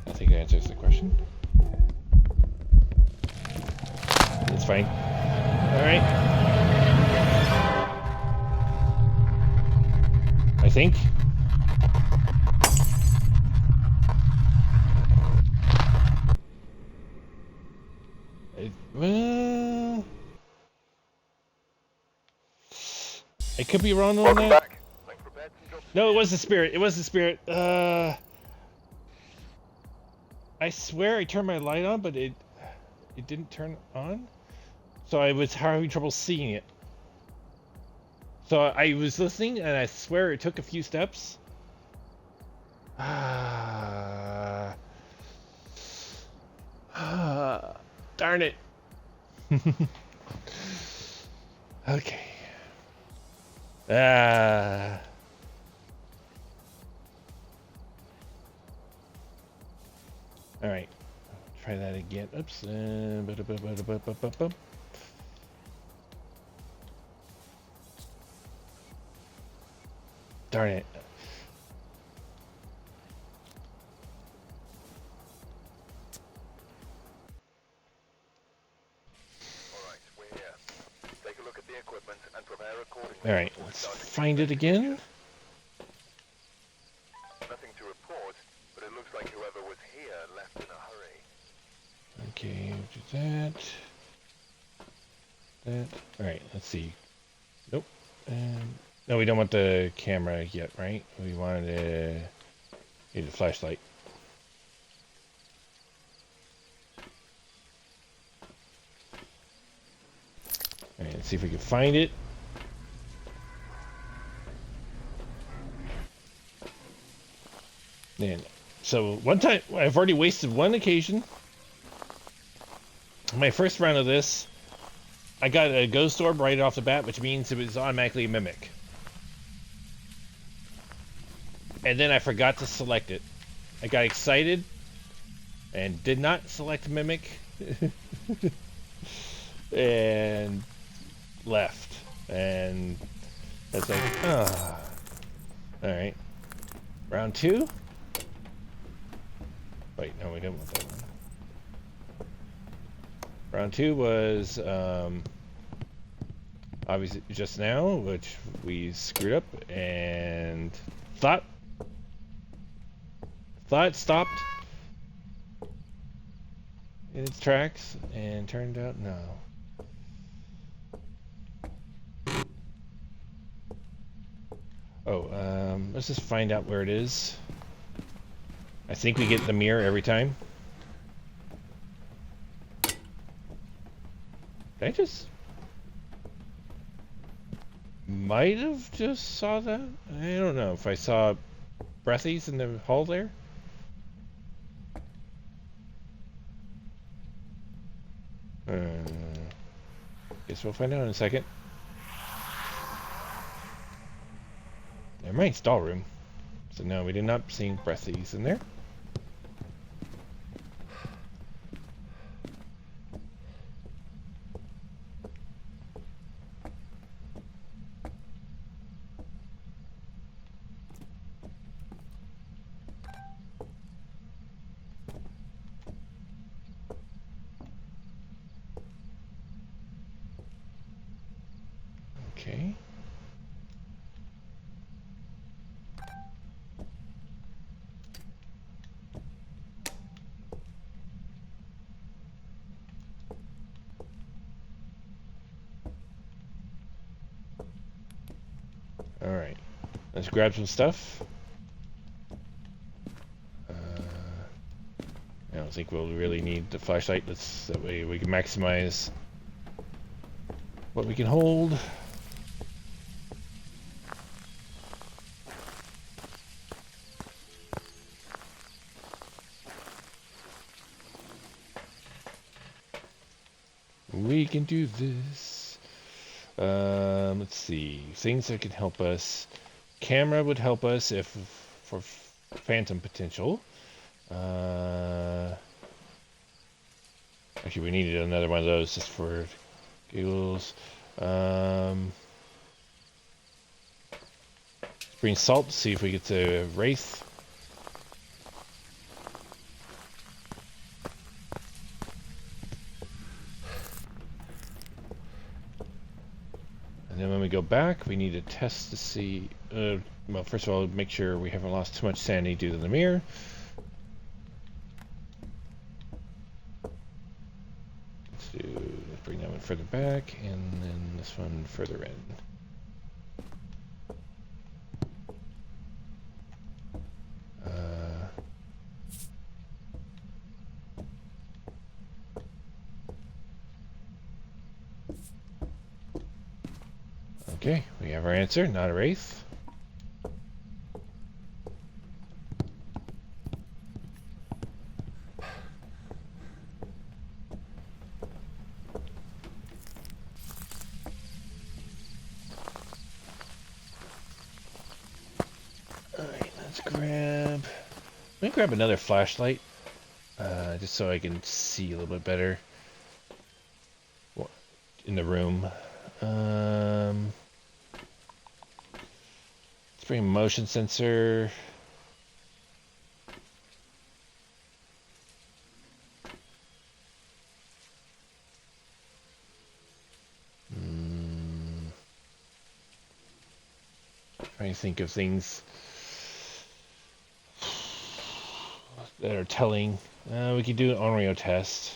I think that answers the question. It's fine. Alright. I think. I could be wrong on Welcome that. back. Like prepared some jobs. No, it was the spirit. It was the spirit. I swear I turned my light on, but it didn't turn on. So I was having trouble seeing it. So I was listening, and I swear it took a few steps. Darn it. Okay. All right. Try that again. Oops. Darn it. Alright, we're here. Take a look at the equipment and prepare accordingly. All right. Let's find it again. Nothing to report, but it looks like whoever was here left in a hurry. Okay, do that. That. All right. Let's see. Nope. No, we don't want the camera yet, right? We wanted need a flashlight. Let's see if we can find it. And so one time, I've already wasted one occasion. My first round of this, I got a ghost orb right off the bat, which means it was automatically a mimic. And then I forgot to select it. I got excited and did not select mimic and left. And that's like, ah. Alright. Round 2. Wait, no, we didn't want that one. Round 2 was obviously just now, which we screwed up and thought it stopped in its tracks, and turned out no. Oh, let's just find out where it is. I think we get the mirror every time. I just might have just saw that. I don't know if I saw breathies in the hall there. Guess we'll find out in a second. Never mind, stall room. So no, we did not see breathies in there. Okay. Alright. Let's grab some stuff. I don't think we'll really need the flashlight. That way we can maximize what we can hold. We can do this. Let's see. Things that can help us. Camera would help us if for phantom potential. Actually, we needed another one of those just for giggles. Let's bring salt to see if we get to Wraith. And then when we go back, we need to test to see. Well, first of all, make sure we haven't lost too much sanity due to the mirror. Let's bring that one further back, and then this one further in. Okay, we have our answer, not a wraith. Alright, let me grab another flashlight, just so I can see a little bit better in the room. Let's bring a motion sensor. Trying to think of things that are telling. We could do an Onryo test.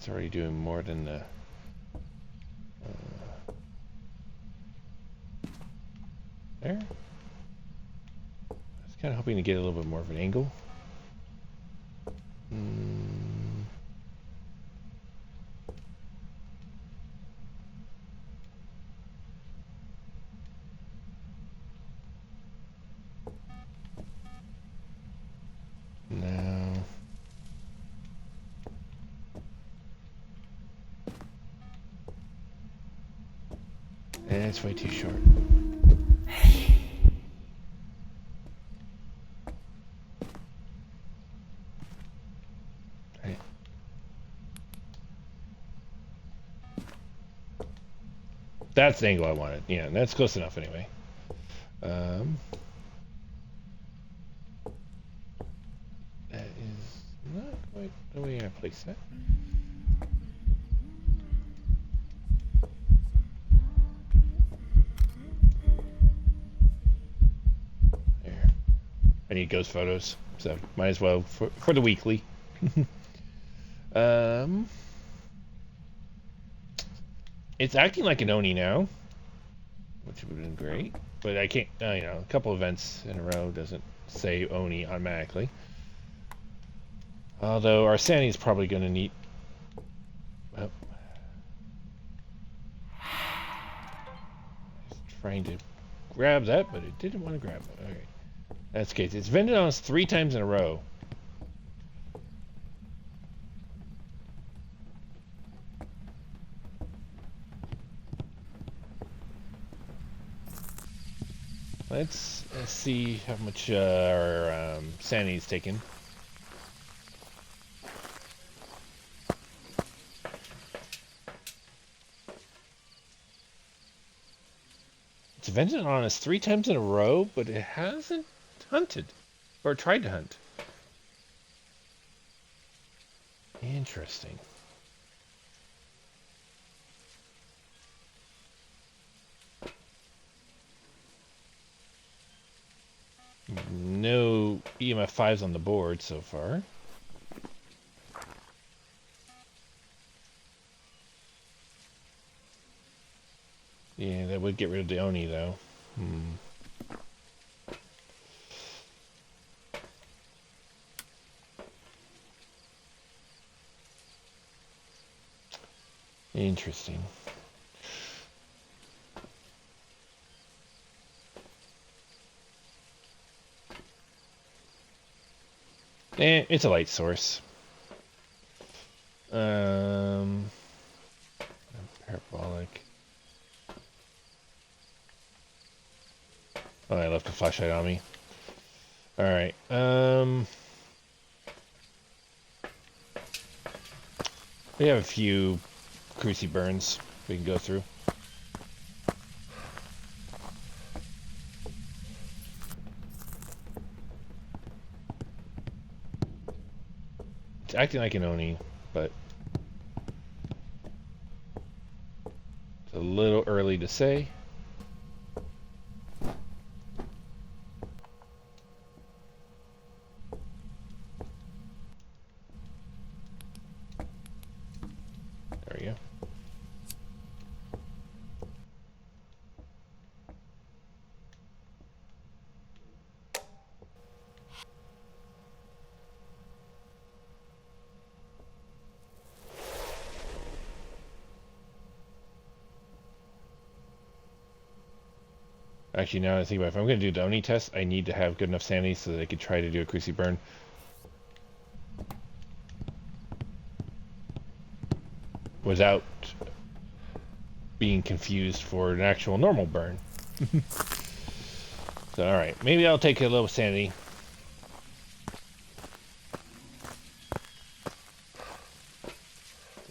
It's already doing more than the... there. I was kind of hoping to get a little bit more of an angle. No. It's way too short. Right. That's the angle I wanted. Yeah, that's close enough anyway. That is not quite the way I placed that. There. I need ghost photos, so might as well for the weekly. It's acting like an Oni now, which would have been great, but I can't. You know, a couple events in a row doesn't say Oni automatically. Although our sanity is probably going to need. Well, I was trying to grab that, but it didn't want to grab it. Okay, that's the case. It's vended on us 3 times in a row. Let's see how much our sanity's taken. It's vented on us 3 times in a row, but it hasn't hunted or tried to hunt. Interesting. No EMF 5s on the board so far. Yeah, that would get rid of the Oni though. Interesting. It's a light source. Parabolic. Oh, I left the flashlight on me. Alright, we have a few cruci burns we can go through. It's acting like an Oni, but it's a little early to say. There we go. Actually, now that I think about it, if I'm going to do the Oni test, I need to have good enough sanity so that I could try to do a cruci burn. Without being confused for an actual normal burn. So, alright, maybe I'll take a little sanity.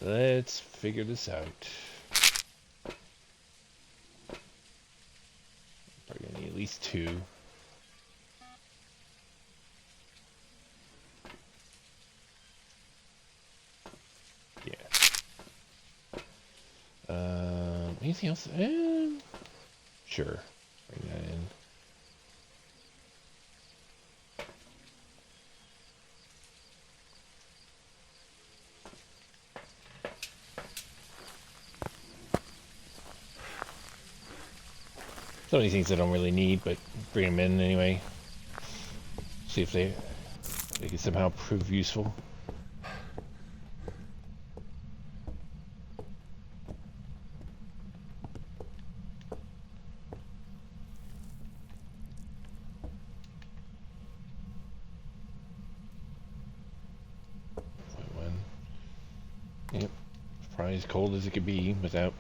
Let's figure this out. Probably gonna need at least 2. Yeah. Anything else? Sure. Bring that in. Some of these things I don't really need, but bring them in anyway. See if they can somehow prove useful. Yep, probably as cold as it could be without.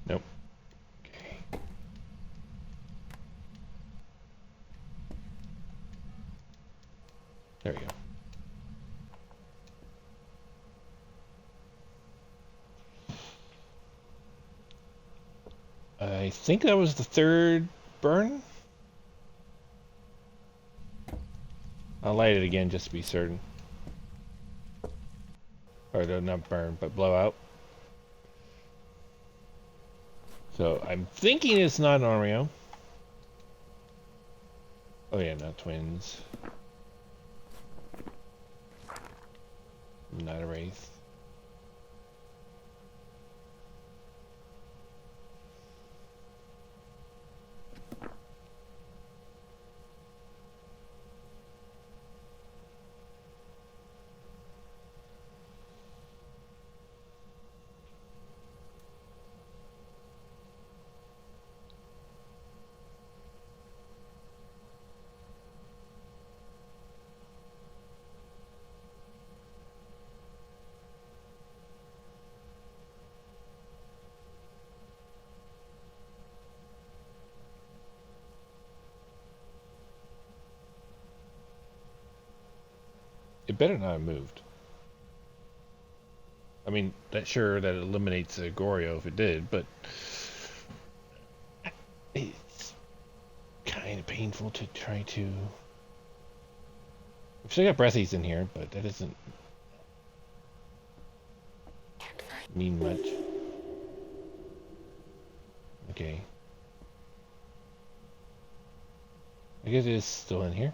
Nope. Okay. There we go. I think that was the third burn. I'll light it again just to be certain. Or no, not burn, but blow out. So I'm thinking it's not an Oreo. Oh yeah, not twins. Not a wraith. It better not have moved. I mean, that sure that eliminates a Goryo if it did, but it's kind of painful to try to. I've still got breathies in here, but that doesn't mean much. Okay. I guess it is still in here.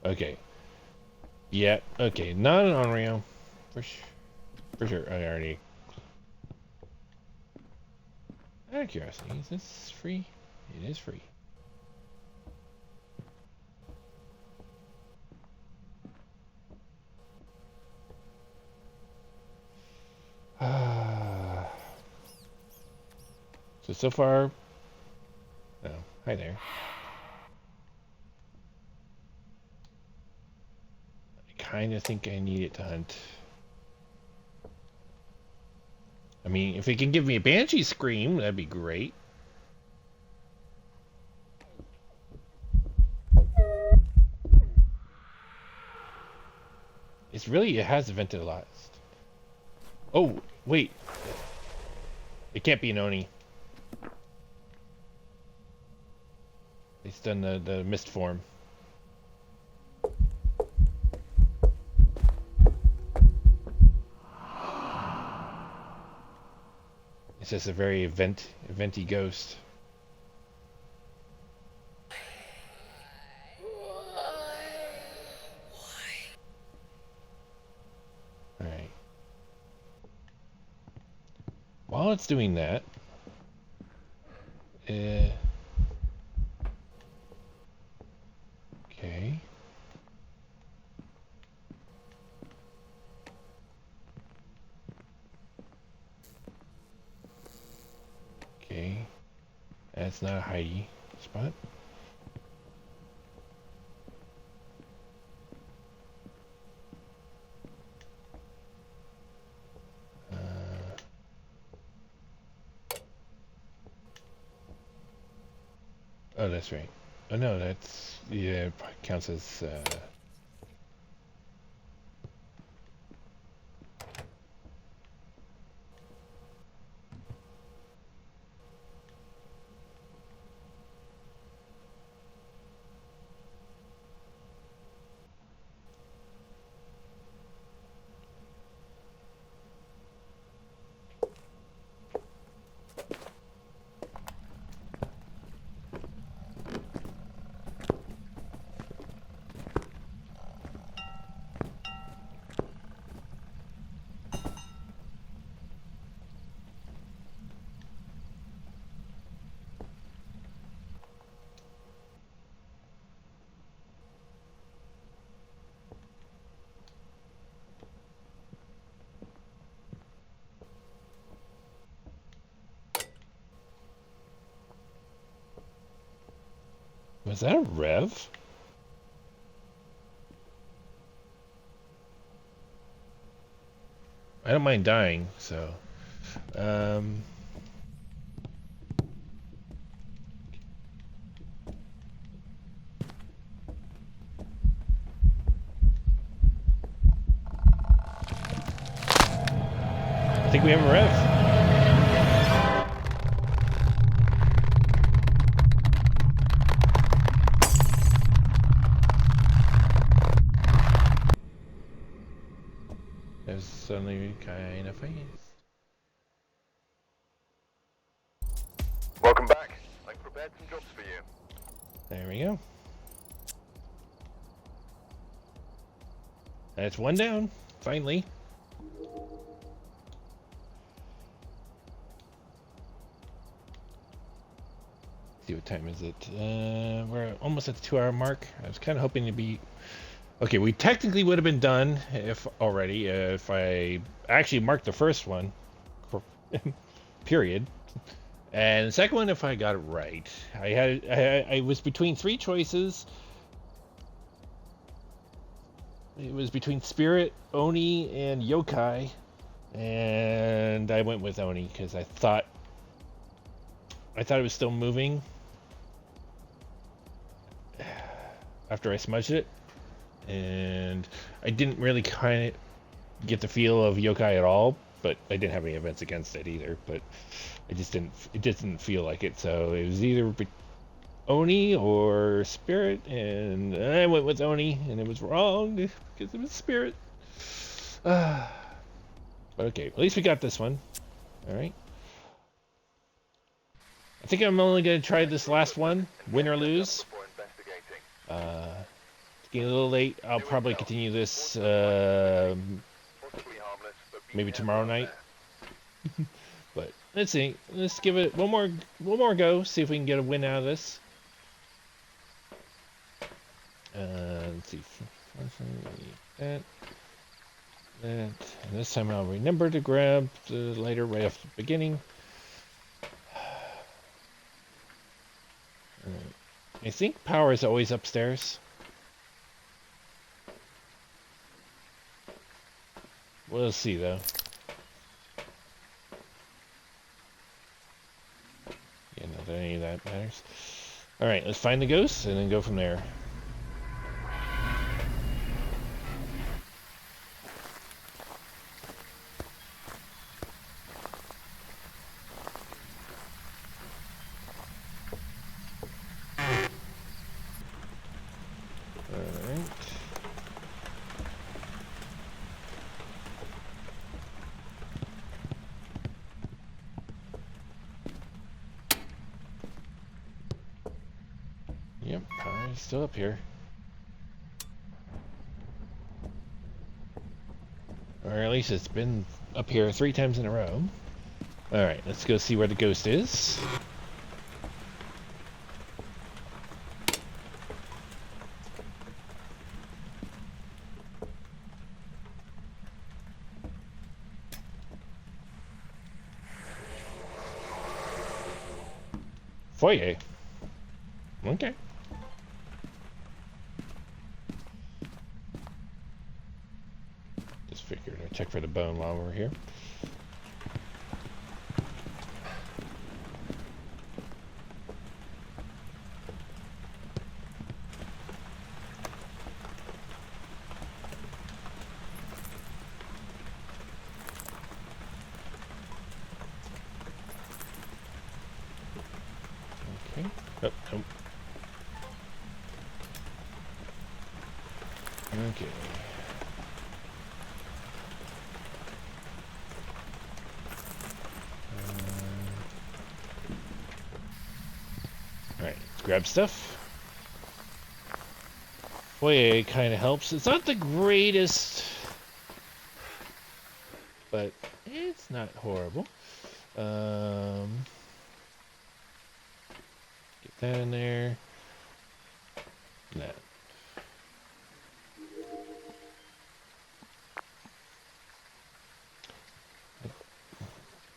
Okay. Yeah, okay. Not an Onryo. For sure. I already. Out of curiosity, is this free? It is free. So far. Oh, hi there. I kind of think I need it to hunt. I mean, if it can give me a Banshee Scream, that'd be great. It has vented a lot. Oh, wait. It can't be an Oni. It's done the mist form. It's just a very eventy ghost. Alright. While it's doing that, okay. Okay. That's not a hidey spot. Oh, that's right. Oh no, that's yeah, counts as Was that a rev? I don't mind dying, so. Um, I think we have a rev. There's suddenly kind of face. Welcome back. I've prepared some jobs for you. There we go. That's one down, finally. See what time is it? We're almost at the 2-hour mark. I was kind of hoping to be. Okay, we technically would have been done if I actually marked the first one, period, and the second one if I got it right. I was between three choices. It was between Spirit, Oni, and Yokai, and I went with Oni because I thought it was still moving after I smudged it, and I didn't really kind of get the feel of Yokai at all, but I didn't have any events against it either, but it just didn't feel like it, so it was either Oni or Spirit, and I went with Oni, and it was wrong because it was Spirit. But okay, at least we got this one. Alright. I think I'm only going to try this last one, win or lose. It's getting a little late. I'll probably continue this maybe tomorrow night. But let's see. Let's give it one more go. See if we can get a win out of this. Let's see. That. And this time I'll remember to grab the lighter right off the beginning. I think power is always upstairs. We'll see though. Yeah, not that any of that matters. Alright, let's find the ghosts and then go from there. Yep, power is still up here. Or at least it's been up here 3 times in a row. Alright, let's go see where the ghost is. Foyer. Okay. Just figured I'd check for the bone while we're here. Okay. Oh, oh. Okay. Alright, let's grab stuff. Foyer kind of helps. It's not the greatest, but it's not horrible. Get that in there. That.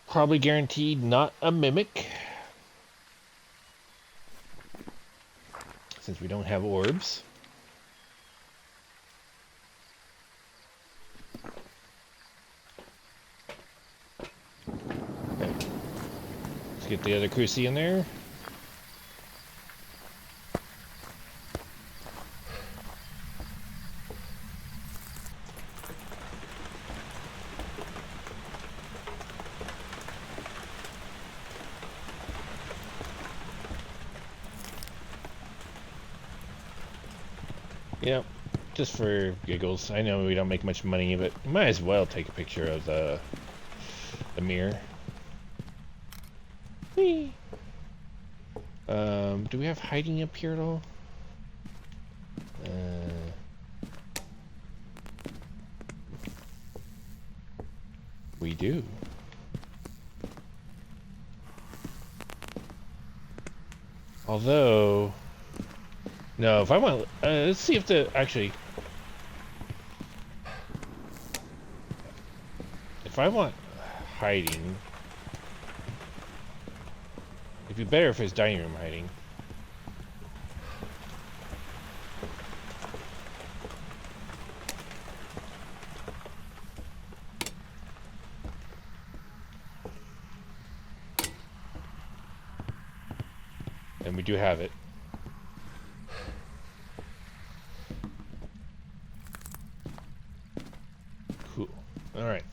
Probably guaranteed not a mimic. since we don't have orbs. Okay. Let's get the other Cruci in there. Yep, just for giggles. I know we don't make much money, but might as well take a picture of the mirror. Whee! Do we have hiding up here at all? We do. Although, no, if I want, let's see if actually, if I want hiding, it'd be better if it's dining room hiding. And we do have it. Cool. All right.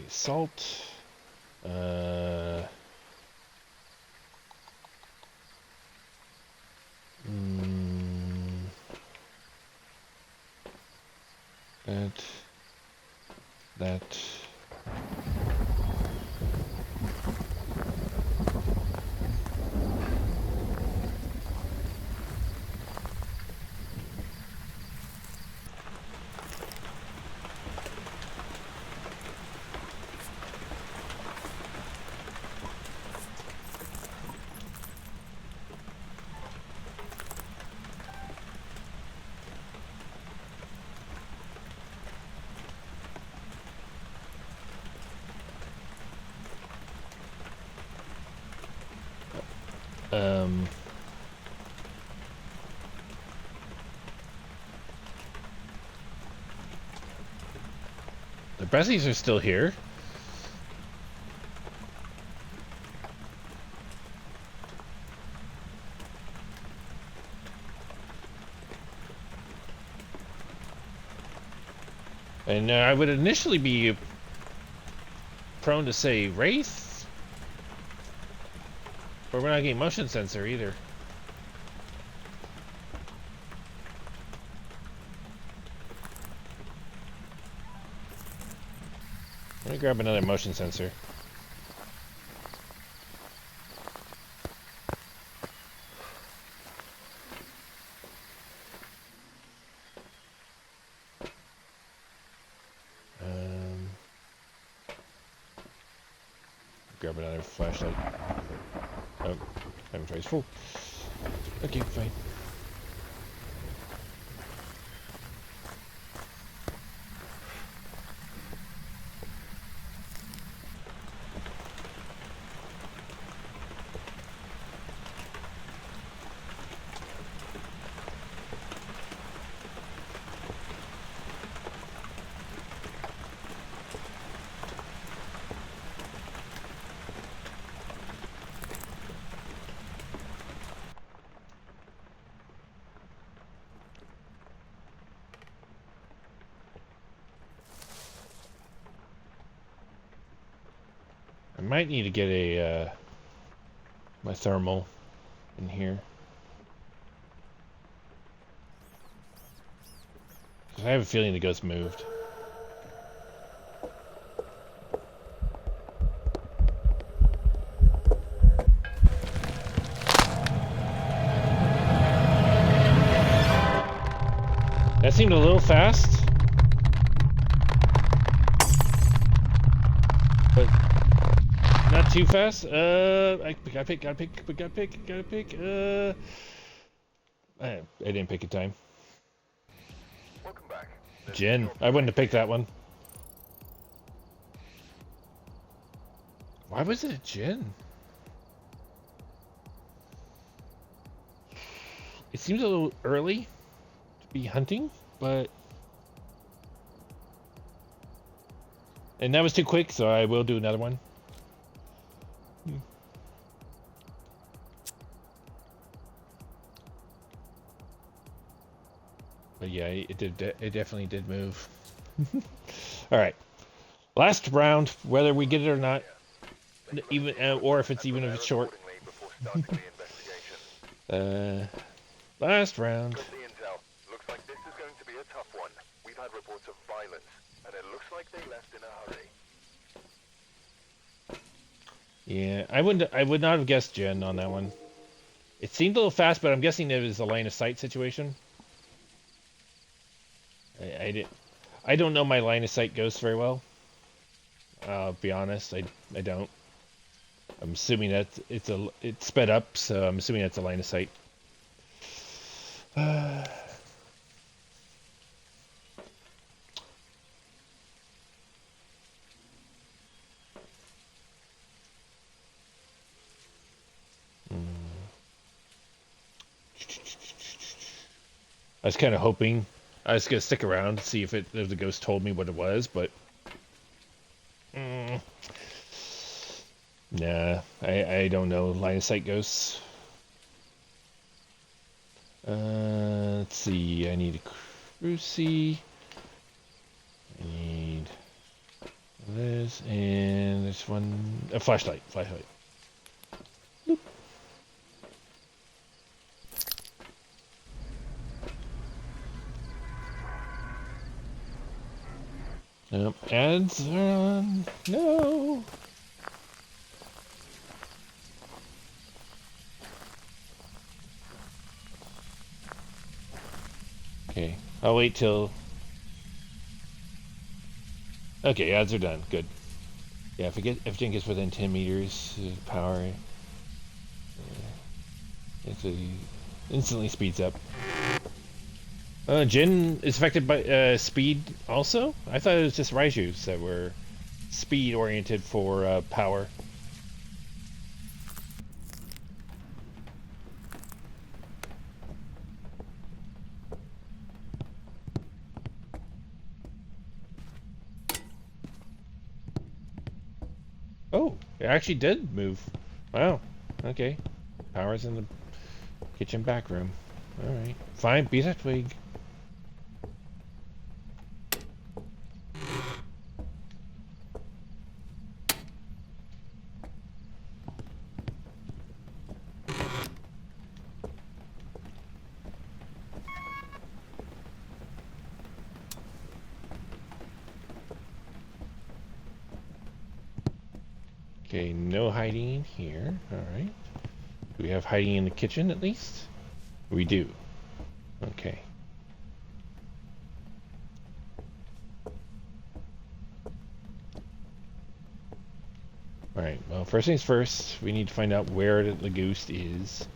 Salt. That. The Bressies are still here. And I would initially be prone to say Wraith, but we're not getting motion sensor either. Let me grab another motion sensor. Grab another flashlight. Oh, inventory's full. Okay, fine. I might need to get a my thermal in here. I have a feeling the ghost moved. That seemed a little fast. But not too fast. I gotta pick. I didn't pick a time. Welcome back. Jen. I wouldn't have picked that one. Why was it a Jen? It seems a little early to be hunting, but... And that was too quick, so I will do another one. But yeah, it did. It definitely did move. All right, last round. Whether we get it or not, even or if it's even if it's short. Last round. Got the intel. Looks like this is going to be a tough one. We've had reports of violence, and it looks like they left in a hurry. Yeah, I would not have guessed Jen on that one. It seemed a little fast, but I'm guessing it was a line of sight situation. I don't know my line of sight ghosts very well. I'll be honest, I don't. I'm assuming that it's sped up, so I'm assuming that's a line of sight. I was kind of hoping I was gonna stick around to see if the ghost told me what it was, but nah, I don't know line of sight ghosts. Let's see. I need a cruci. I need this, and this one a flashlight. Boop. Ads are on. No. Okay, I'll wait till... Okay, ads are done. Good. Yeah, if everything gets within 10 meters power, it instantly speeds up. Jin is affected by speed also? I thought it was just Raijus that were speed oriented for power. Oh, it actually did move. Wow. Okay. Power's in the kitchen back room. Alright. Fine, beat that twig. Okay, no hiding in here. Alright. Do we have hiding in the kitchen at least? We do. Okay. Alright, well, first things first, we need to find out where the ghost is.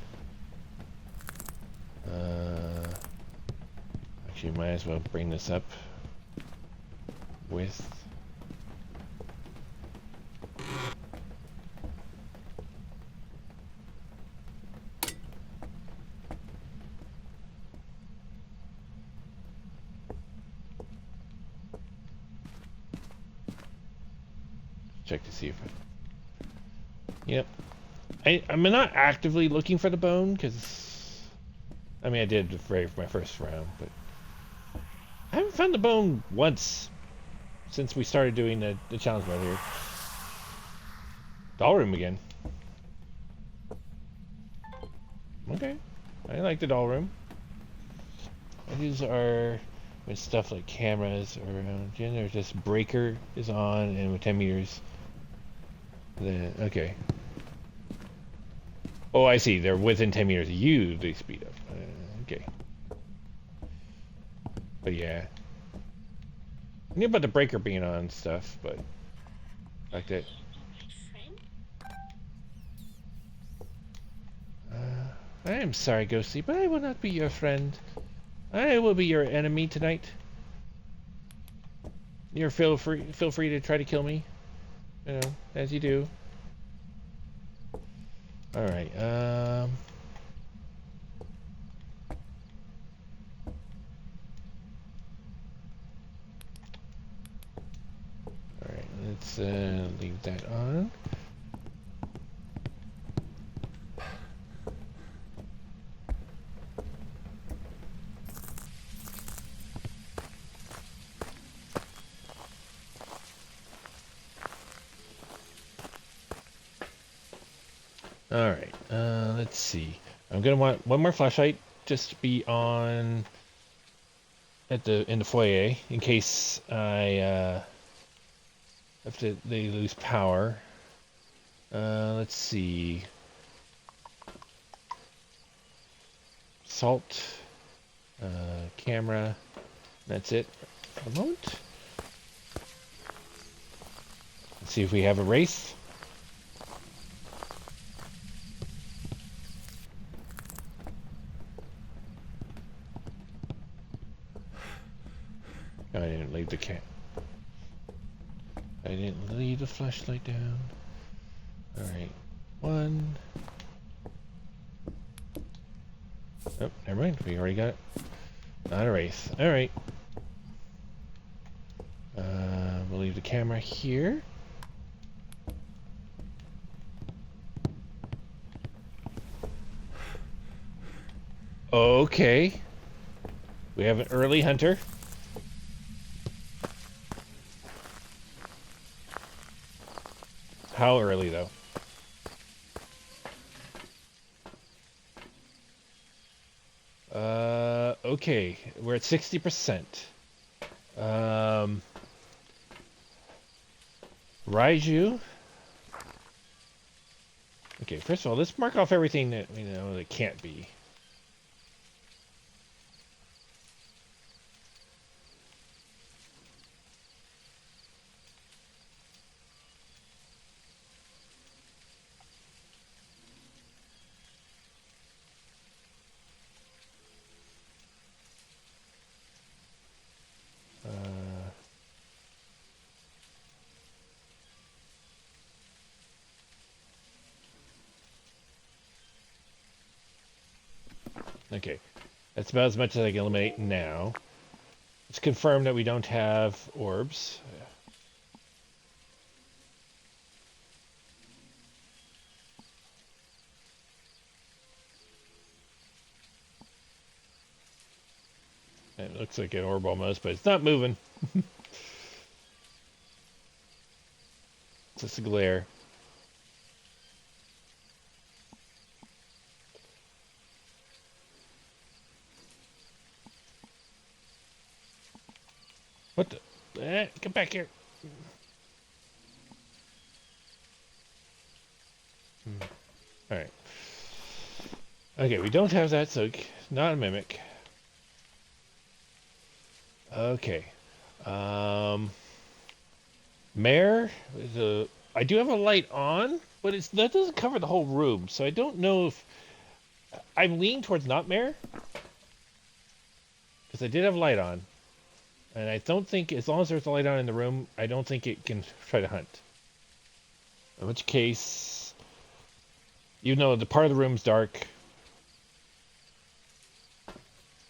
Actually, might as well bring this up with... Check to see if it... Yep. I'm not actively looking for the bone, because... I mean, I did for my first round, but... I haven't found the bone once since we started doing the challenge mode here. Doll room again. Okay. I like the doll room. These are with stuff like cameras around. There's just breaker is on, and with 10 meters... Then, okay. Oh, I see. They're within 10 meters of you, they speed up. Okay. But yeah. I knew about the breaker being on and stuff, but like that. I am sorry, Ghosty, but I will not be your friend. I will be your enemy tonight. You feel free to try to kill me. You know, as you do. Alright, Alright, let's leave that on. Alright, let's see. I'm gonna want one more flashlight just to be on in the foyer in case they lose power. Let's see. Salt, camera. That's it for the moment. Let's see if we have a race. I didn't leave the I didn't leave the flashlight down. Alright. One. Oh, never mind. We already got it. Not a race. Alright. We'll leave the camera here. Okay. We have an early hunter. How early, though? Okay. We're at 60%. Raiju. Okay, first of all, let's mark off everything that, you know, that can't be. Okay, that's about as much as I can eliminate now. Let's confirm that we don't have orbs. It looks like an orb almost, but it's not moving. It's just a glare. What the? Get back here. Alright. Okay, we don't have that, so not a mimic. Okay. Mare, I do have a light on, but that doesn't cover the whole room, so I don't know if I'm leaning towards not Mare because I did have a light on, and I don't think as long as there's a light on in the room, I don't think it can try to hunt. In which case, even though the part of the room's dark,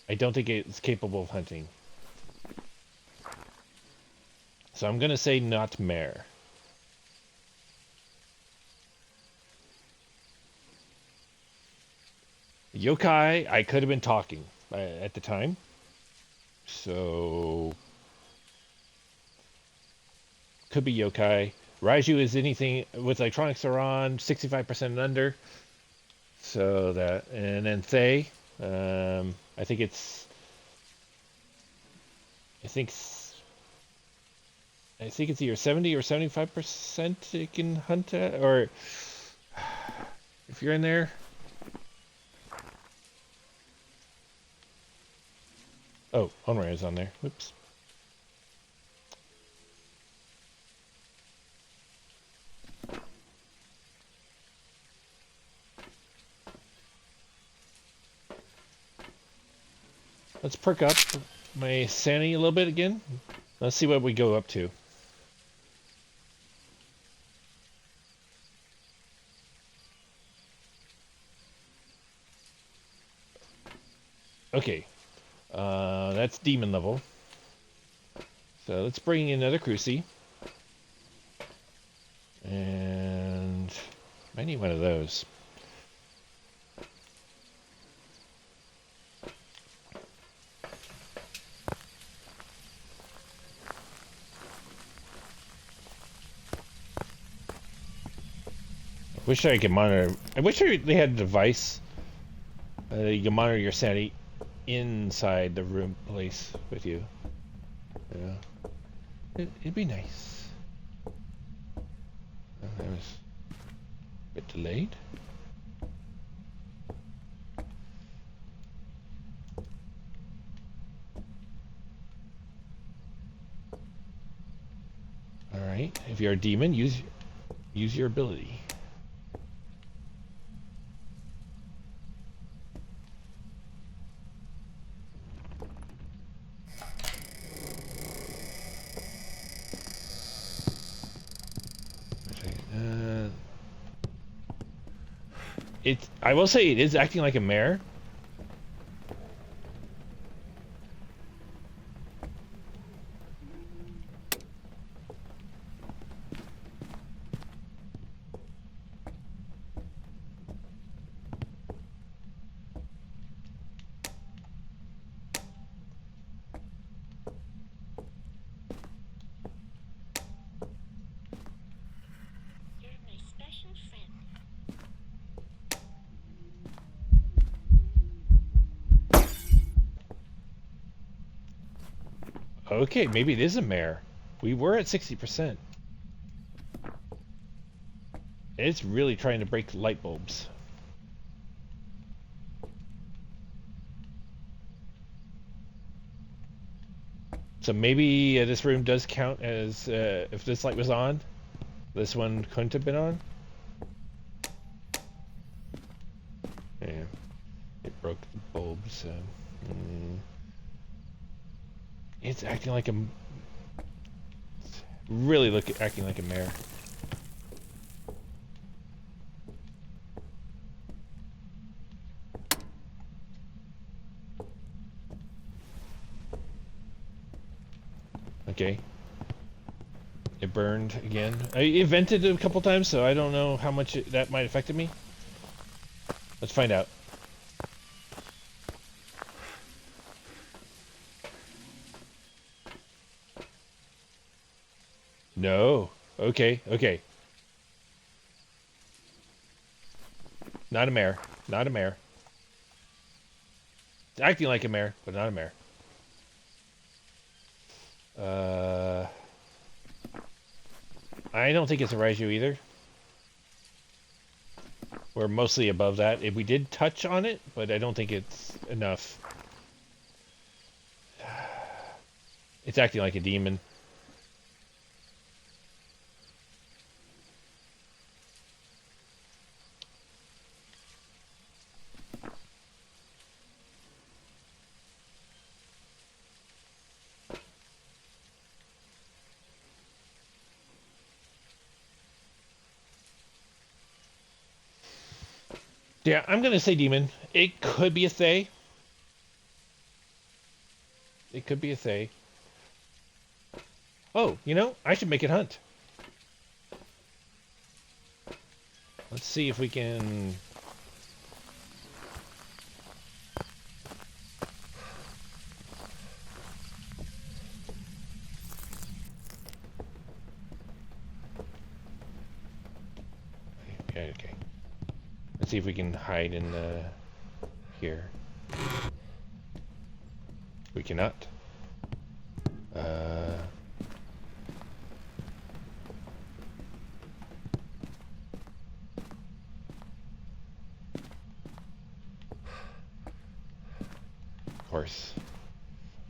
I don't think it's capable of hunting. So I'm gonna say not Mare. Yokai, I could have been talking at the time. So could be yokai. Raiju is anything with electronics are on 65% and under. So that, and then Thay, I think it's either 70 or 75% it can hunt at, or if you're in there. Oh, Onray is on there. Whoops. Let's perk up my sanity a little bit again. Let's see what we go up to. Okay, that's demon level. So let's bring in another Cruci. And I need one of those. Wish I could monitor. I wish they had a device. You can monitor your sanity inside the room place with you. Yeah, it'd be nice. Oh, that was a bit delayed. All right. If you're a demon, use your ability. I will say it is acting like a mare. You're my special friend. Okay, maybe it is a mare. We were at 60%. It's really trying to break light bulbs. So maybe this room does count as if this light was on. This one couldn't have been on. Yeah, it broke the bulbs. So. It's acting like a acting like a mare. Okay. It burned again. It vented a couple times, so I don't know how much that might have affected me. Let's find out. No. Okay, okay. Not a mare. Not a mare. It's acting like a mare, but not a mare. I don't think it's a Raiju either. We're mostly above that. We did touch on it, but I don't think it's enough. It's acting like a demon. Yeah, I'm gonna say demon. It could be a Thay. It could be a Thay. Oh, you know, I should make it hunt. Let's see if we can... Okay, okay. Let's see if we can hide in the... here. We cannot. Of course.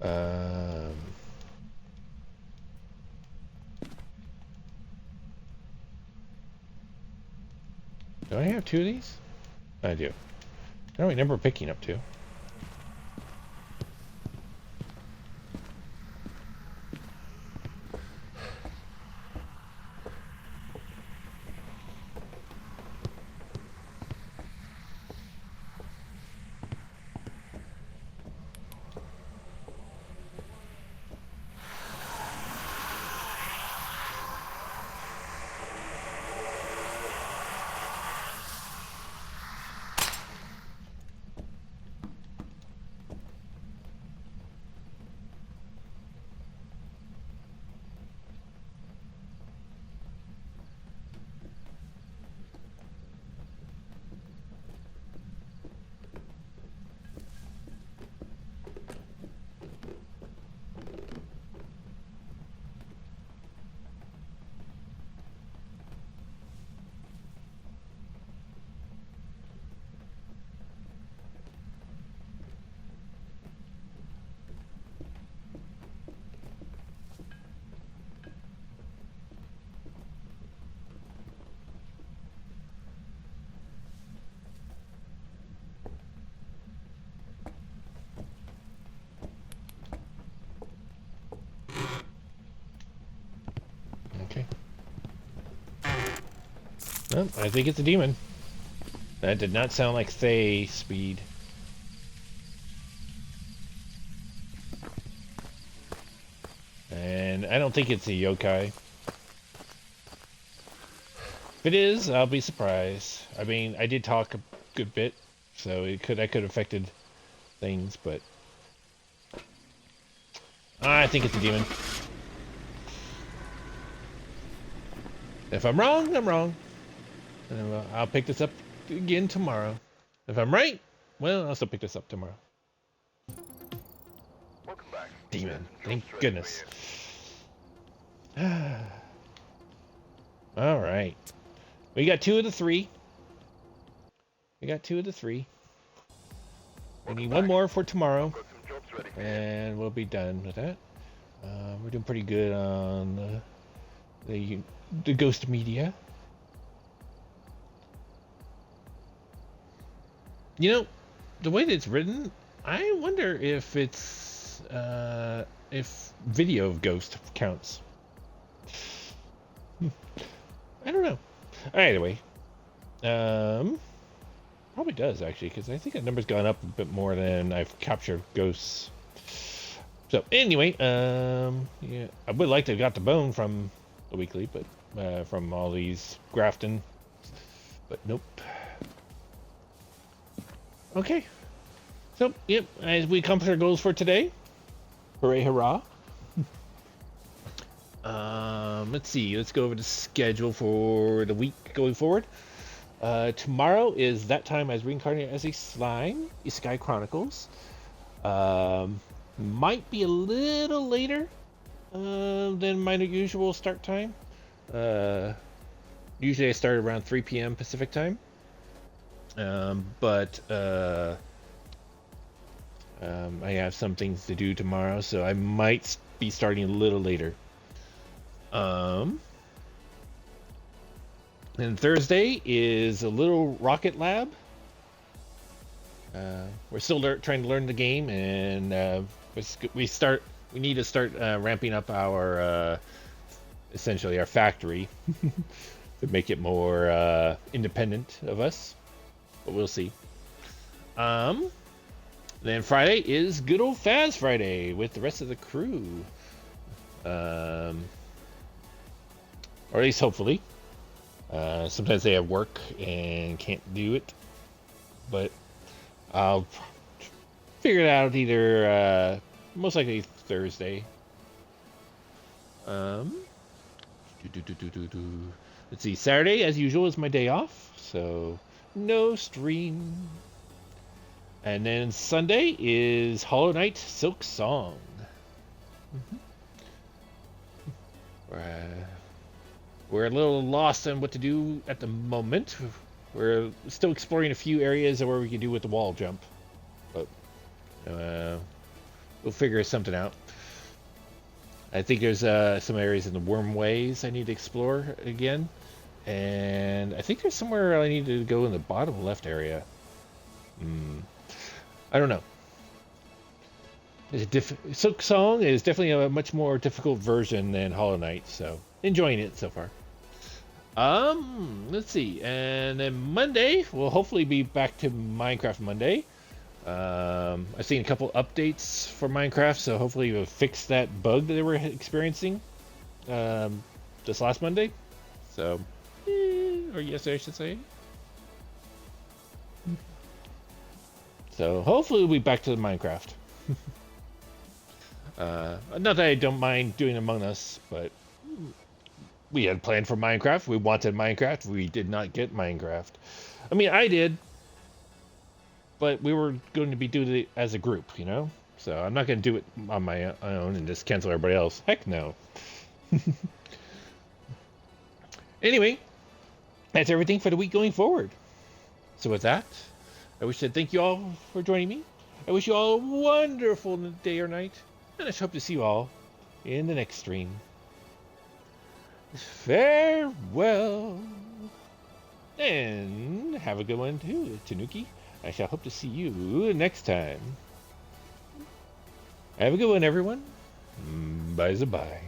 Um, do I have 2 of these? I do. I don't remember picking up 2. Okay. Well, I think it's a demon. That did not sound like Thay speed. And I don't think it's a yokai. If it is, I'll be surprised. I mean, I did talk a good bit, so that could have affected things, but I think it's a demon. If I'm wrong, I'm wrong. And I'll pick this up again tomorrow. If I'm right, well, I'll still pick this up tomorrow. Welcome back. Demon. Jobs Thank ready for goodness. you. All right. We got 2 of the 3. We got 2 of the 3. We need one more for tomorrow, Got some jobs ready for you. and we'll be done with that. We're doing pretty good on the ghost media. You know, the way that it's written, I wonder if it's if video of ghost counts. I don't know. Anyway, probably does actually, because I think that number's gone up a bit more than I've captured ghosts. So anyway, yeah, I would like to have got the bone from the weekly, but from all these grafting, but nope. Okay. So, yep, as we accomplish our goals for today. Hooray, hurrah. Let's see. Let's go over the schedule for the week going forward. Tomorrow is that time as reincarnated as a slime, Isekai Chronicles. Might be a little later than my usual start time. Usually I start around 3 p.m. Pacific time. But I have some things to do tomorrow, so I might be starting a little later. And Thursday is a little rocket lab. We're still trying to learn the game, and we need to start ramping up our essentially our factory to make it more independent of us. But we'll see. Then Friday is good old Phas Friday with the rest of the crew. Or at least hopefully. Sometimes they have work and can't do it. But I'll figure it out either most likely Thursday. Let's see, Saturday as usual is my day off, so no stream. And then Sunday is Hollow Knight Silk Song. We're a little lost on what to do at the moment. We're still exploring a few areas of where we can do with the wall jump. But we'll figure something out. I think there's some areas in the wormways I need to explore again, and I think there's somewhere I need to go in the bottom left area. I don't know. Silk Song is definitely a much more difficult version than Hollow Knight, so enjoying it so far. Let's see, and then Monday we'll hopefully be back to Minecraft Monday. I've seen a couple updates for Minecraft, so hopefully we'll fix that bug that they were experiencing this last Monday. So, or yesterday, I should say. So hopefully we'll be back to the Minecraft. Not that I don't mind doing Among Us, but we had planned for Minecraft. We wanted Minecraft. We did not get Minecraft. I mean, I did, but we were going to be doing it as a group, you know? So I'm not going to do it on my own and just cancel everybody else. Heck no. Anyway, that's everything for the week going forward. So with that, I wish to thank you all for joining me. I wish you all a wonderful day or night, and I hope to see you all in the next stream. Farewell. And have a good one too, Tanuki. I shall hope to see you next time. Have a good one, everyone. Bye-bye.